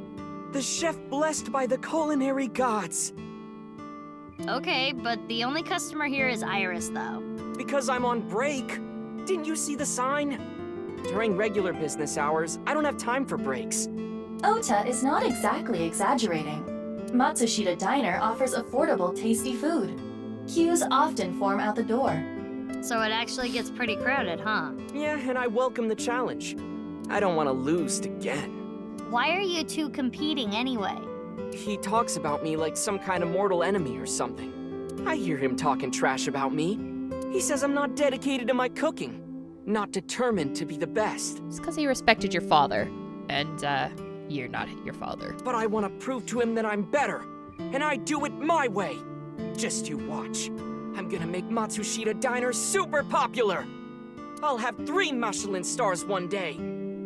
Speaker 9: the chef blessed by the culinary gods.
Speaker 2: Okay, but the only customer here is Iris, though.
Speaker 9: Because I'm on break. Didn't you see the sign? During regular business hours, I don't have time for breaks.
Speaker 5: Ota is not exactly exaggerating. Matsushita Diner offers affordable, tasty food. Queues often form out the door.
Speaker 2: So it actually gets pretty crowded, huh?
Speaker 9: Yeah, and I welcome the challenge. I don't want to lose to Gen.
Speaker 2: Why are you two competing anyway?
Speaker 9: He talks about me like some kind of mortal enemy or something. I hear him talking trash about me. He says I'm not dedicated to my cooking, not determined to be the best.
Speaker 1: It's because he respected your father. And, you're not your father.
Speaker 9: But I want to prove to him that I'm better, and I do it my way. Just you watch. I'm gonna make Matsushita Diner super popular. I'll have 3 Michelin stars one day.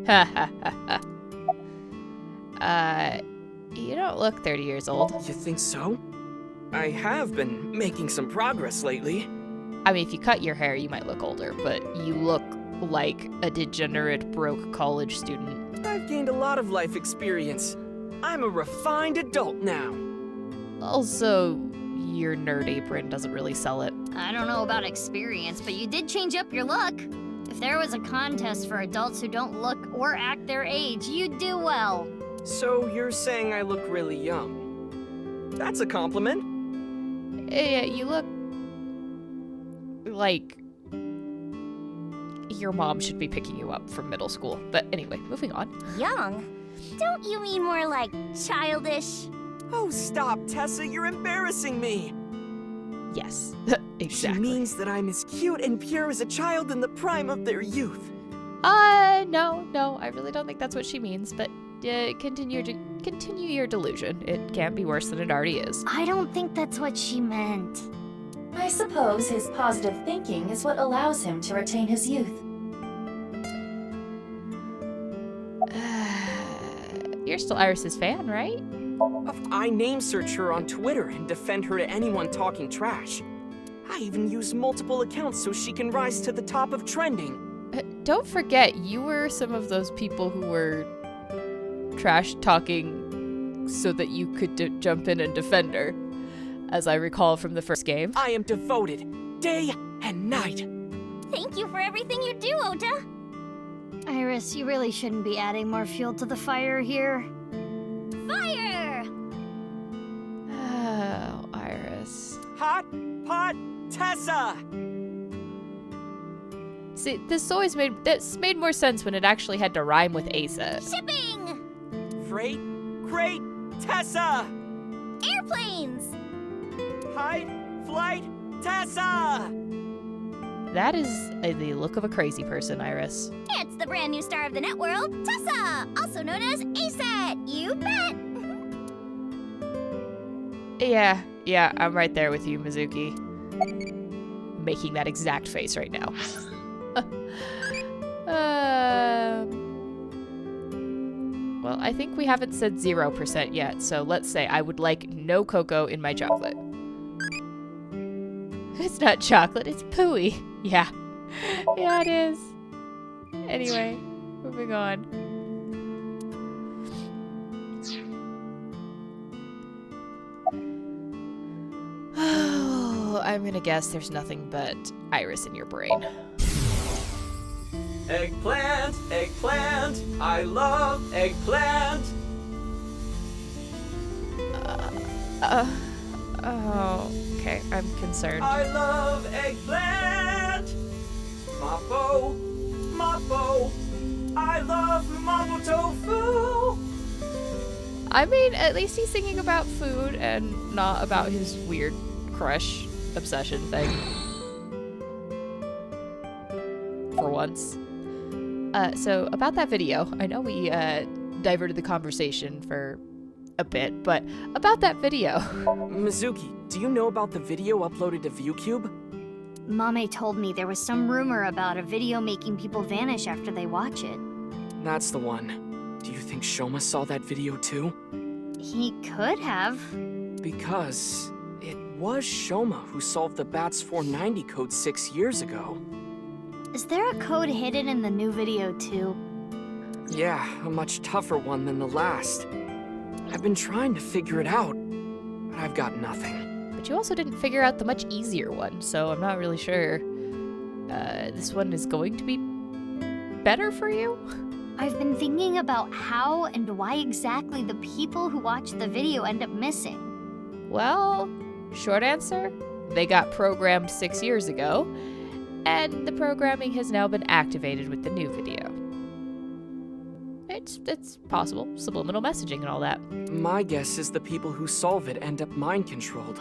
Speaker 1: Ha ha ha ha. You don't look 30 years old.
Speaker 9: You think so? I have been making some progress lately.
Speaker 1: I mean, if you cut your hair, you might look older, but you look like a degenerate, broke college student.
Speaker 9: I've gained a lot of life experience. I'm a refined adult now.
Speaker 1: Also, your nerd apron doesn't really sell it.
Speaker 2: I don't know about experience, but you did change up your look. If there was a contest for adults who don't look or act their age, you'd do well.
Speaker 9: So you're saying I look really young? That's a compliment.
Speaker 1: Yeah, you look like your mom should be picking you up from middle school. But anyway, moving on.
Speaker 3: Young? Don't you mean more like childish?
Speaker 9: Oh, stop, Tessa, you're embarrassing me.
Speaker 1: Yes,
Speaker 9: She
Speaker 1: exactly.
Speaker 9: means that I'm as cute and pure as a child in the prime of their youth.
Speaker 1: No, I really don't think that's what she means, but continue your delusion. It can't be worse than it already is.
Speaker 2: I don't think that's what she meant.
Speaker 5: I suppose his positive thinking is what allows him to retain his youth.
Speaker 1: You're still Iris's fan, right?
Speaker 9: I name search her on Twitter and defend her to anyone talking trash. I even use multiple accounts so she can rise to the top of trending.
Speaker 1: Don't forget, you were some of those people who were trash talking so that you could jump in and defend her, as I recall from the first game.
Speaker 9: I am devoted, day and night.
Speaker 3: Thank you for everything you do, Ota.
Speaker 2: Iris, you really shouldn't be adding more fuel to the fire here.
Speaker 3: Fire!
Speaker 1: Oh, Iris.
Speaker 9: Hot Hot Tessa!
Speaker 1: See, this made more sense when it actually had to rhyme with Asa.
Speaker 2: Shipping!
Speaker 9: Freight, Great Tessa!
Speaker 2: Airplanes!
Speaker 9: Hide, Flight, Tessa!
Speaker 1: That is the look of a crazy person, Iris.
Speaker 2: It's the brand new star of the net world, Tessa! Also known as ASAT! You bet!
Speaker 1: Yeah, I'm right there with you, Mizuki. Making that exact face right now. Well, I think we haven't said 0% yet, so let's say I would like no cocoa in my chocolate. It's not chocolate, it's pooey. Yeah. Yeah, it is. Anyway, moving on. Oh, I'm gonna guess there's nothing but Iris in your brain.
Speaker 4: Eggplant, eggplant, I love eggplant.
Speaker 1: Oh, okay, I'm concerned.
Speaker 4: I love eggplant. Mapo, mapo, I love mapo tofu.
Speaker 1: I mean, at least he's singing about food and not about his weird crush obsession thing. For once. So about that video, I know we diverted the conversation for a bit, but about that video.
Speaker 9: Mizuki, do you know about the video uploaded to ViewCube?
Speaker 2: Mame told me there was some rumor about a video making people vanish after they watch it.
Speaker 9: That's the one. Do you think Shoma saw that video too?
Speaker 2: He could have.
Speaker 9: Because it was Shoma who solved the BATS 490 code 6 years ago.
Speaker 2: Is there a code hidden in the new video too?
Speaker 9: Yeah, a much tougher one than the last. I've been trying to figure it out, but I've got nothing.
Speaker 1: But you also didn't figure out the much easier one, so I'm not really sure this one is going to be better for you?
Speaker 2: I've been thinking about how and why exactly the people who watch the video end up missing.
Speaker 1: Well, short answer, they got programmed 6 years ago, and the programming has now been activated with the new video. It's possible, subliminal messaging and all that.
Speaker 9: My guess is the people who solve it end up mind-controlled.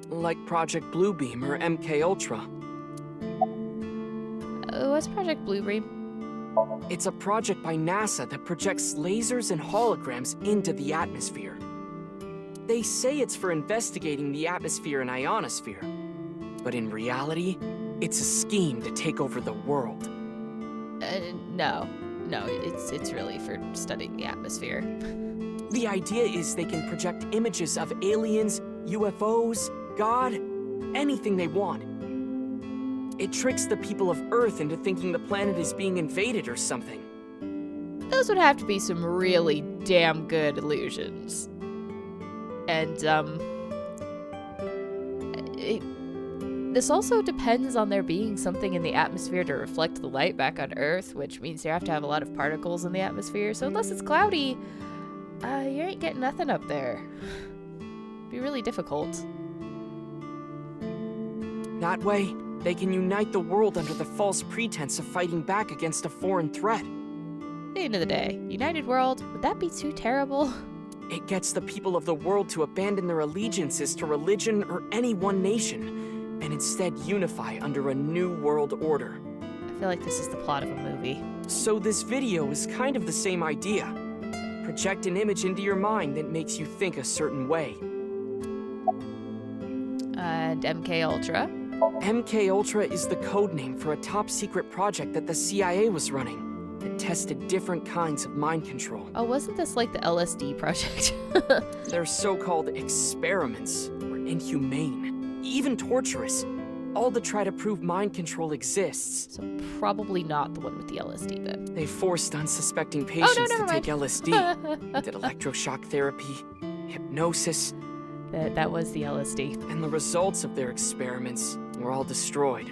Speaker 9: Like Project Bluebeam or MK Ultra.
Speaker 1: What's Project Bluebeam?
Speaker 9: It's a project by NASA that projects lasers and holograms into the atmosphere. They say it's for investigating the atmosphere and ionosphere. But in reality, it's a scheme to take over the world.
Speaker 1: No, it's really for studying the atmosphere.
Speaker 9: The idea is they can project images of aliens, UFOs, God, anything they want. It tricks the people of Earth into thinking the planet is being invaded or something.
Speaker 1: Those would have to be some really damn good illusions. And, this also depends on there being something in the atmosphere to reflect the light back on Earth, which means you have to have a lot of particles in the atmosphere, so unless it's cloudy, you ain't getting nothing up there. Be really difficult.
Speaker 9: That way, they can unite the world under the false pretense of fighting back against a foreign threat.
Speaker 1: At the end of the day, United World, would that be too terrible?
Speaker 9: It gets the people of the world to abandon their allegiances to religion or any one nation, and instead unify under a new world order.
Speaker 1: I feel like this is the plot of a movie.
Speaker 9: So this video is kind of the same idea. Project an image into your mind that makes you think a certain way.
Speaker 1: And MK Ultra?
Speaker 9: MK Ultra is the code name for a top-secret project that the CIA was running that tested different kinds of mind control.
Speaker 1: Oh, wasn't this like the LSD project?
Speaker 9: Their so-called experiments were inhumane, even torturous, all to try to prove mind control exists.
Speaker 1: So probably not the one with the LSD then.
Speaker 9: They forced unsuspecting patients to
Speaker 1: never
Speaker 9: take
Speaker 1: mind.
Speaker 9: LSD, did electroshock therapy, hypnosis,
Speaker 1: That was the LSD.
Speaker 9: and the results of their experiments were all destroyed.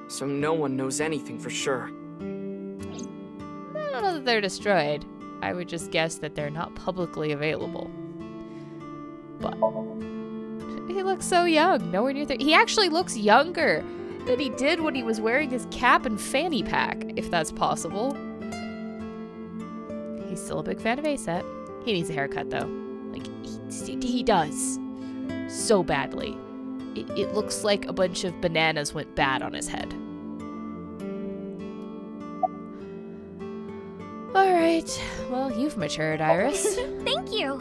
Speaker 9: So no one knows anything for sure.
Speaker 1: I don't know that they're destroyed. I would just guess that they're not publicly available. But He looks so young. Nowhere near 30. He actually looks younger than he did when he was wearing his cap and fanny pack, if that's possible. He's still a big fan of ASAP. He needs a haircut, though. Like, he does. So badly. It looks like a bunch of bananas went bad on his head. Alright. Well, you've matured, Iris.
Speaker 2: Thank you.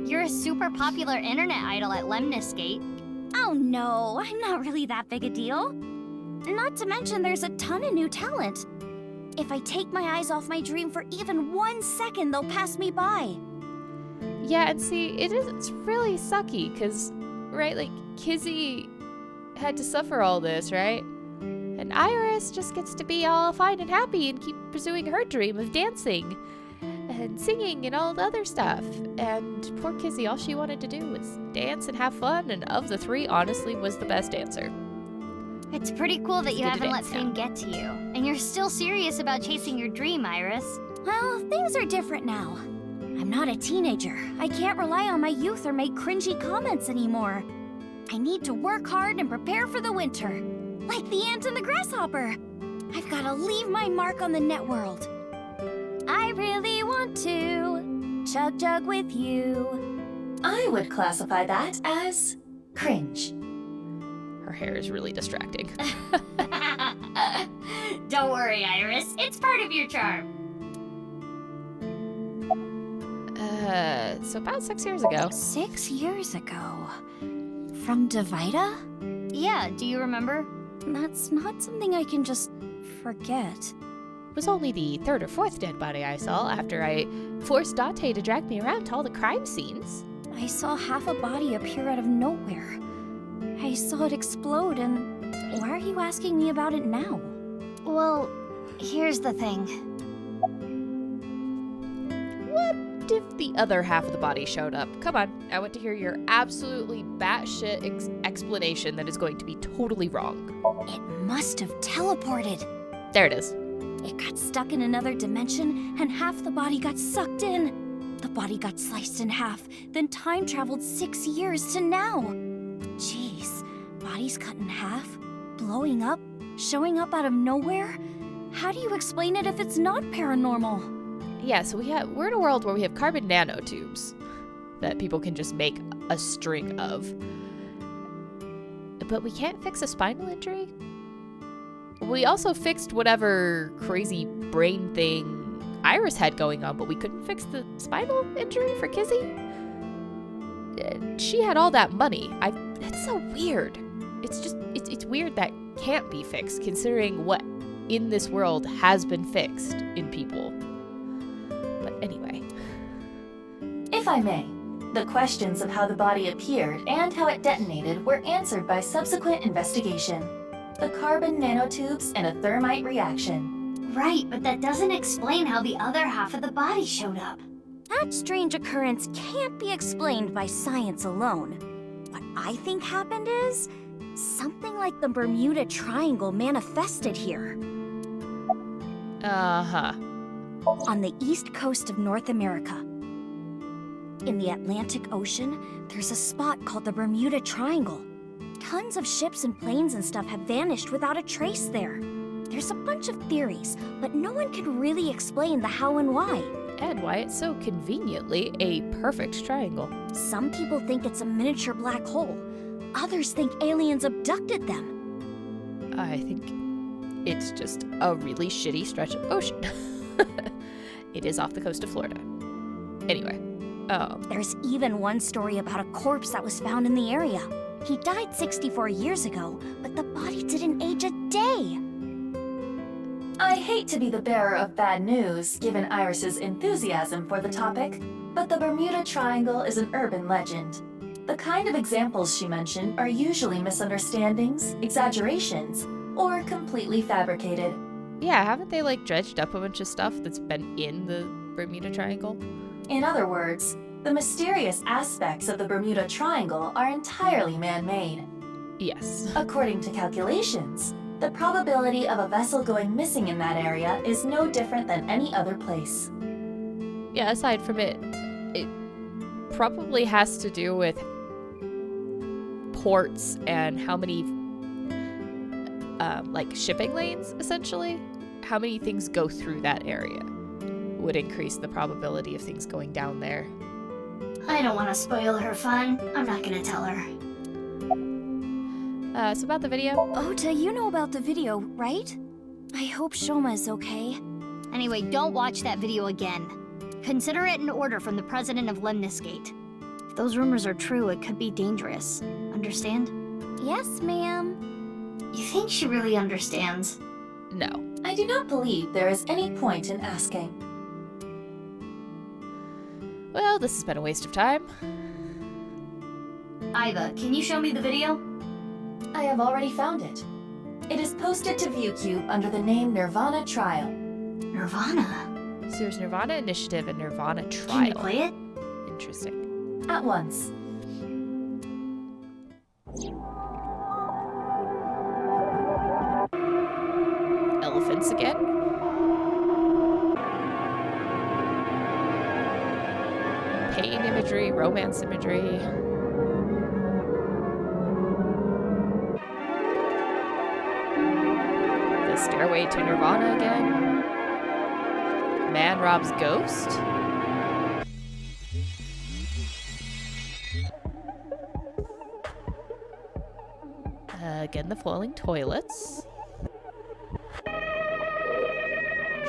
Speaker 2: You're a super popular internet idol at Lemniscate. Oh no, I'm not really that big a deal. Not to mention there's a ton of new talent. If I take my eyes off my dream for even 1 second, they'll pass me by.
Speaker 1: Yeah, and see, it's really sucky, because, right, like, Kizzy had to suffer all this, right? And Iris just gets to be all fine and happy and keep pursuing her dream of dancing and singing and all the other stuff. And poor Kizzy, all she wanted to do was dance and have fun, and of the three, honestly, was the best dancer.
Speaker 2: It's pretty cool that you
Speaker 1: Good to
Speaker 2: haven't let
Speaker 1: dance
Speaker 2: fame
Speaker 1: now.
Speaker 2: get to you. And you're still serious about chasing your dream, Iris.
Speaker 10: Well, things are different now. I'm not a teenager. I can't rely on my youth or make cringy comments anymore. I need to work hard and prepare for the winter. Like the ant and the grasshopper. I've got to leave my mark on the net world. I really want to chug jug with you.
Speaker 5: I would classify that as cringe.
Speaker 1: Her hair is really distracting.
Speaker 2: Don't worry, Iris. It's part of your charm.
Speaker 1: So about 6 years ago.
Speaker 10: 6 years ago. From Davida?
Speaker 2: Yeah, do you remember?
Speaker 10: That's not something I can just forget.
Speaker 1: It was only the third or fourth dead body I saw after I forced Date to drag me around to all the crime scenes.
Speaker 10: I saw half a body appear out of nowhere. I saw it explode, and why are you asking me about it now?
Speaker 2: Well, here's the thing.
Speaker 1: What if the other half of the body showed up? Come on, I want to hear your absolutely batshit explanation that is going to be totally wrong.
Speaker 10: It must have teleported.
Speaker 1: There it is.
Speaker 10: It got stuck in another dimension, and half the body got sucked in. The body got sliced in half, then time traveled 6 years to now. Jeez, bodies cut in half, blowing up, showing up out of nowhere? How do you explain it if it's not paranormal?
Speaker 1: Yeah, so we're in a world where we have carbon nanotubes that people can just make a string of. But we can't fix a spinal injury? We also fixed whatever crazy brain thing Iris had going on, but we couldn't fix the spinal injury for Kizzy? She had all that money. That's so weird. It's weird that can't be fixed, considering what in this world has been fixed in people. But anyway.
Speaker 5: If I may, the questions of how the body appeared and how it detonated were answered by subsequent investigation. The carbon nanotubes and a thermite reaction.
Speaker 2: Right, but that doesn't explain how the other half of the body showed up.
Speaker 10: That strange occurrence can't be explained by science alone. What I think happened is something like the Bermuda Triangle manifested here.
Speaker 1: Uh-huh.
Speaker 10: On the east coast of North America. In the Atlantic Ocean, there's a spot called the Bermuda Triangle. Tons of ships and planes and stuff have vanished without a trace there. There's a bunch of theories, but no one can really explain the how and why.
Speaker 1: And why it's so conveniently a perfect triangle.
Speaker 10: Some people think it's a miniature black hole. Others think aliens abducted them.
Speaker 1: I think it's just a really shitty stretch of ocean. It is off the coast of Florida. Anyway,
Speaker 10: There's even one story about a corpse that was found in the area. He died 64 years ago, but the body didn't age a day.
Speaker 5: I hate to be the bearer of bad news, given Iris's enthusiasm for the topic, but the Bermuda Triangle is an urban legend. The kind of examples she mentioned are usually misunderstandings, exaggerations, or completely fabricated.
Speaker 1: yeah, haven't they like dredged up a bunch of stuff that's been in the Bermuda Triangle?
Speaker 5: In other words, the mysterious aspects of the Bermuda Triangle are entirely man-made.
Speaker 1: Yes.
Speaker 5: According to calculations, the probability of a vessel going missing in that area is no different than any other place.
Speaker 1: Yeah, aside from it probably has to do with ports and how many like shipping lanes, essentially, how many things go through that area would increase the probability of things going down there.
Speaker 10: I don't want to spoil her fun. I'm not gonna tell her.
Speaker 1: So about the video.
Speaker 10: Ota, you know about the video, right? I hope Shoma is okay.
Speaker 2: Anyway, don't watch that video again. Consider it an order from the president of Lemniscate. If those rumors are true, it could be dangerous. Understand?
Speaker 10: Yes, ma'am.
Speaker 2: You think she really understands?
Speaker 1: No.
Speaker 5: I do not believe there is any point in asking.
Speaker 1: Well, this has been a waste of time.
Speaker 2: Iva, can you show me the video?
Speaker 5: I have already found it. It is posted to ViewCube under the name nirvanA Trial.
Speaker 2: nirvanA?
Speaker 1: So there's nirvanA Initiative and nirvanA
Speaker 2: Can you
Speaker 1: Trial.
Speaker 2: play it?
Speaker 1: Interesting.
Speaker 5: At once.
Speaker 1: Elephants again. Pain imagery, romance imagery. The stairway to nirvana again. Man robs ghost. Again, the falling toilets.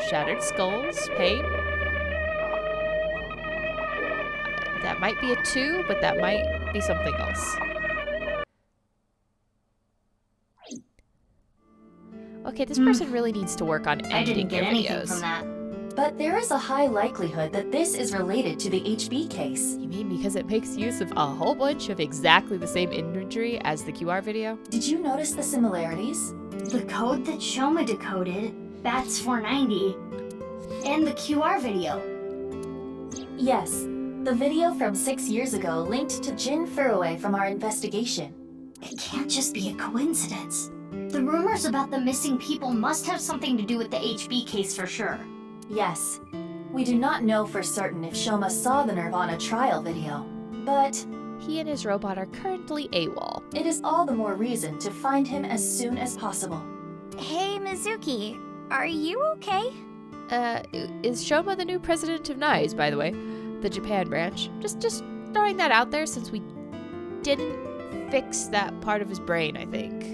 Speaker 1: Shattered skulls, pain. That might be a 2, but that might be something else. Okay, this person really needs to work on
Speaker 2: I
Speaker 1: editing
Speaker 2: didn't get
Speaker 1: their
Speaker 2: anything
Speaker 1: videos.
Speaker 2: from that.
Speaker 5: But there is a high likelihood that this is related to the HB case.
Speaker 1: You mean because it makes use of a whole bunch of exactly the same imagery as the QR video?
Speaker 5: Did you notice the similarities?
Speaker 2: The code that Shoma decoded, Bats 490, and the QR video.
Speaker 5: Yes. The video from 6 years ago linked to Jin Furue from our investigation.
Speaker 2: It can't just be a coincidence. The rumors about the missing people must have something to do with the HB case for sure.
Speaker 5: Yes. We do not know for certain if Shoma saw the nirvanA Trial video, but
Speaker 1: He and his robot are currently AWOL.
Speaker 5: it is all the more reason to find him as soon as possible.
Speaker 10: Hey, Mizuki. Are you okay?
Speaker 1: Is Shoma the new president of NICE, by the way? The Japan branch. Just throwing that out there since we didn't fix that part of his brain, I think.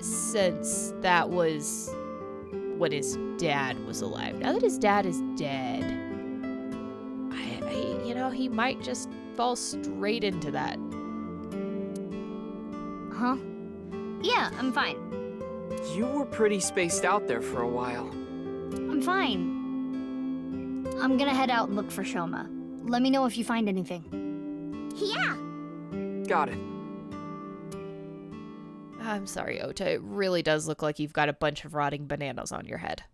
Speaker 1: Since that was when his dad was alive. Now that his dad is dead, you know, he might just fall straight into that.
Speaker 2: Huh? Yeah, I'm fine.
Speaker 9: You were pretty spaced out there for a while.
Speaker 2: I'm fine. I'm gonna head out and look for Shoma. Let me know if you find anything.
Speaker 10: Yeah.
Speaker 9: Got it.
Speaker 1: I'm sorry, Ota. It really does look like you've got a bunch of rotting bananas on your head.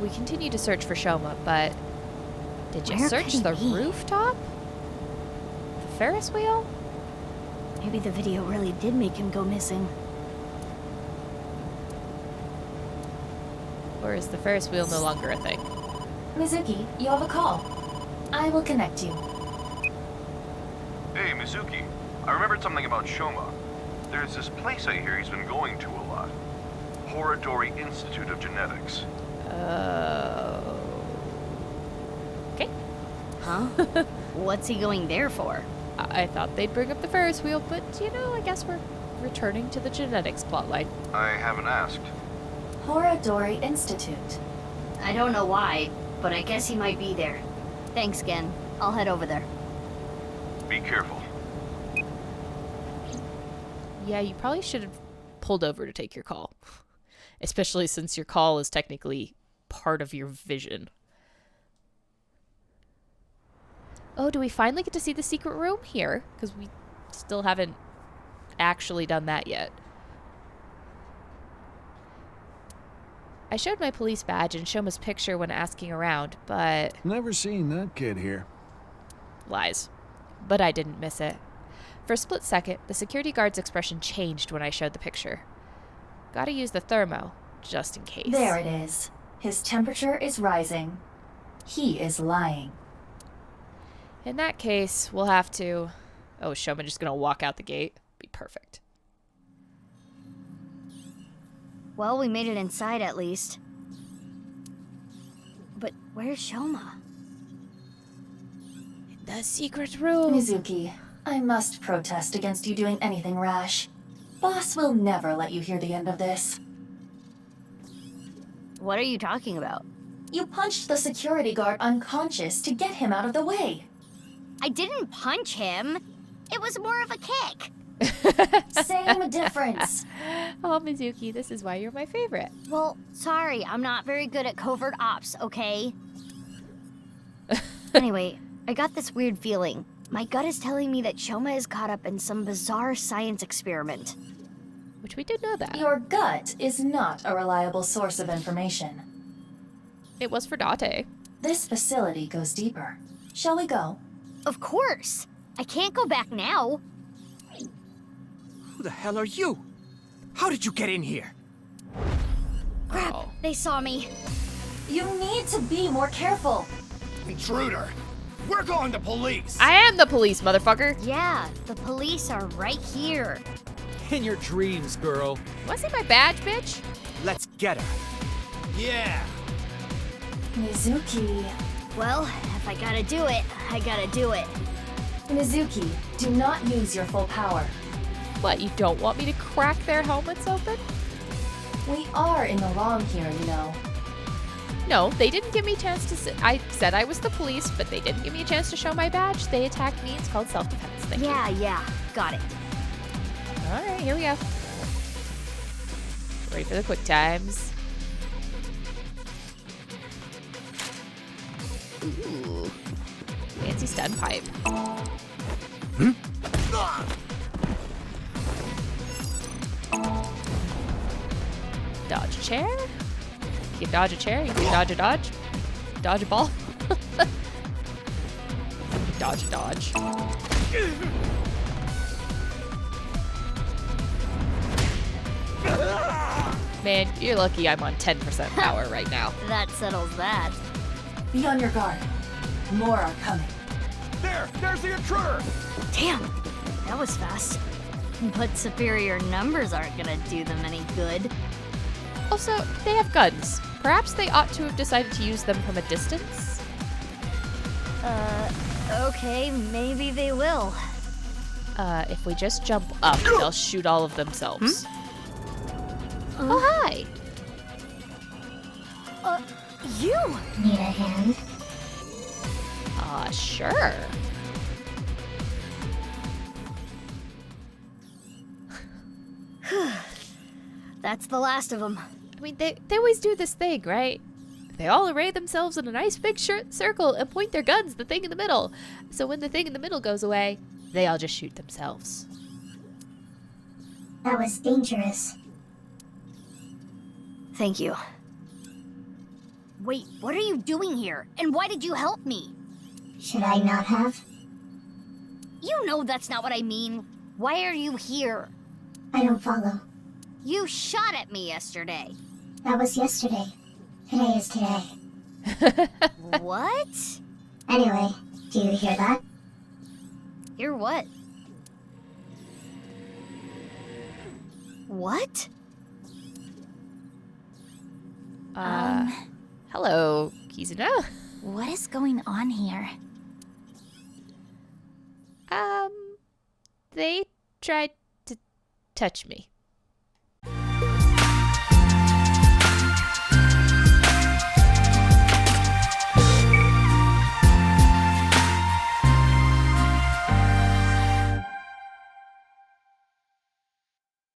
Speaker 1: We continue to search for Shoma, but did you
Speaker 2: Where
Speaker 1: search
Speaker 2: could he
Speaker 1: the
Speaker 2: be?
Speaker 1: rooftop? The Ferris wheel?
Speaker 2: Maybe the video really did make him go missing.
Speaker 1: Or is the Ferris wheel no longer a thing?
Speaker 5: Mizuki, you have a call. I will connect you.
Speaker 8: Hey, Mizuki. I remembered something about Shoma. There's this place I hear he's been going to a lot. Horadori Institute of Genetics.
Speaker 1: Okay.
Speaker 2: Huh? What's he going there for?
Speaker 1: I thought they'd bring up the Ferris wheel, but you know, I guess we're returning to the genetics plotline.
Speaker 8: I haven't asked.
Speaker 5: Horadori Institute.
Speaker 2: I don't know why, but I guess he might be there. Thanks, Gen. I'll head over there.
Speaker 8: Be careful.
Speaker 1: Yeah, you probably should have pulled over to take your call. Especially since your call is technically part of your vision. Oh, do we finally get to see the secret room here? Because we still haven't actually done that yet. I showed my police badge and Shoma's picture when asking around, but...
Speaker 11: Never seen that kid here.
Speaker 1: Lies. But I didn't miss it. For a split second, the security guard's expression changed when I showed the picture. Gotta use the thermo, just in case.
Speaker 5: There it is. His temperature is rising. He is lying.
Speaker 1: In that case, we'll have to... Oh, is Shoma just gonna walk out the gate? Be perfect.
Speaker 2: Well, we made it inside at least. But where's Shoma?
Speaker 1: The secret room.
Speaker 5: Mizuki, I must protest against you doing anything rash. Boss will never let you hear the end of this.
Speaker 2: What are you talking about?
Speaker 5: You punched the security guard unconscious to get him out of the way.
Speaker 2: I didn't punch him. It was more of a kick.
Speaker 5: Same difference.
Speaker 1: Oh, Mizuki, this is why you're my favorite.
Speaker 2: Well, sorry, I'm not very good at covert ops, okay? Anyway, I got this weird feeling. My gut is telling me that Shoma is caught up in some bizarre science experiment.
Speaker 1: Which we did know that.
Speaker 5: Your gut is not a reliable source of information.
Speaker 1: It was for Date.
Speaker 5: This facility goes deeper. Shall we go?
Speaker 2: Of course! I can't go back now.
Speaker 9: Who the hell are you? How did you get in here?
Speaker 2: Crap,
Speaker 1: Oh.
Speaker 2: they saw me.
Speaker 5: You need to be more careful.
Speaker 12: Intruder! We're going to police!
Speaker 1: I am the police, motherfucker.
Speaker 2: Yeah, the police are right here.
Speaker 12: In your dreams, girl.
Speaker 1: Want to see my badge, bitch?
Speaker 12: Let's get her. Yeah!
Speaker 5: Mizuki.
Speaker 2: Well, if I gotta do it, I gotta do it.
Speaker 5: Mizuki, do not use your full power.
Speaker 1: What, you don't want me to crack their helmets open?
Speaker 5: We are in the wrong here, you know.
Speaker 1: No, they didn't give me a chance to sit. I said I was the police, but they didn't give me a chance to show my badge. They attacked me. It's called self-defense. Thank you.
Speaker 2: Yeah, got it.
Speaker 1: All right, here we go. Ready for the quick times. Ooh. Fancy stun pipe. Dodge a chair. You can dodge a chair. You can dodge a dodge. Dodge a ball. Dodge a dodge. Man, you're lucky I'm on 10% power right now.
Speaker 2: That settles that.
Speaker 5: Be on your guard. More are coming.
Speaker 12: There's the intruder!
Speaker 2: Damn, that was fast. But superior numbers aren't gonna do them any good.
Speaker 1: Also, they have guns. Perhaps they ought to have decided to use them from a distance?
Speaker 2: Okay, maybe they will.
Speaker 1: If we just jump up, they'll shoot all of themselves. Oh, hi!
Speaker 2: You!
Speaker 3: Need a hand?
Speaker 1: Sure.
Speaker 2: That's the last of them.
Speaker 1: I mean, they always do this thing, right? They all array themselves in a nice big circle and point their guns at the thing in the middle. So when the thing in the middle goes away, they all just shoot themselves.
Speaker 3: That was dangerous.
Speaker 2: Thank you. Wait, what are you doing here? And why did you help me?
Speaker 3: Should I not have?
Speaker 2: You know that's not what I mean. Why are you here?
Speaker 3: I don't follow.
Speaker 2: You shot at me yesterday.
Speaker 3: That was yesterday. Today is today.
Speaker 2: What?
Speaker 3: Anyway, do you hear that?
Speaker 2: Hear what? What?
Speaker 1: Hello, Kizuna.
Speaker 3: What is going on here?
Speaker 1: They tried to touch me.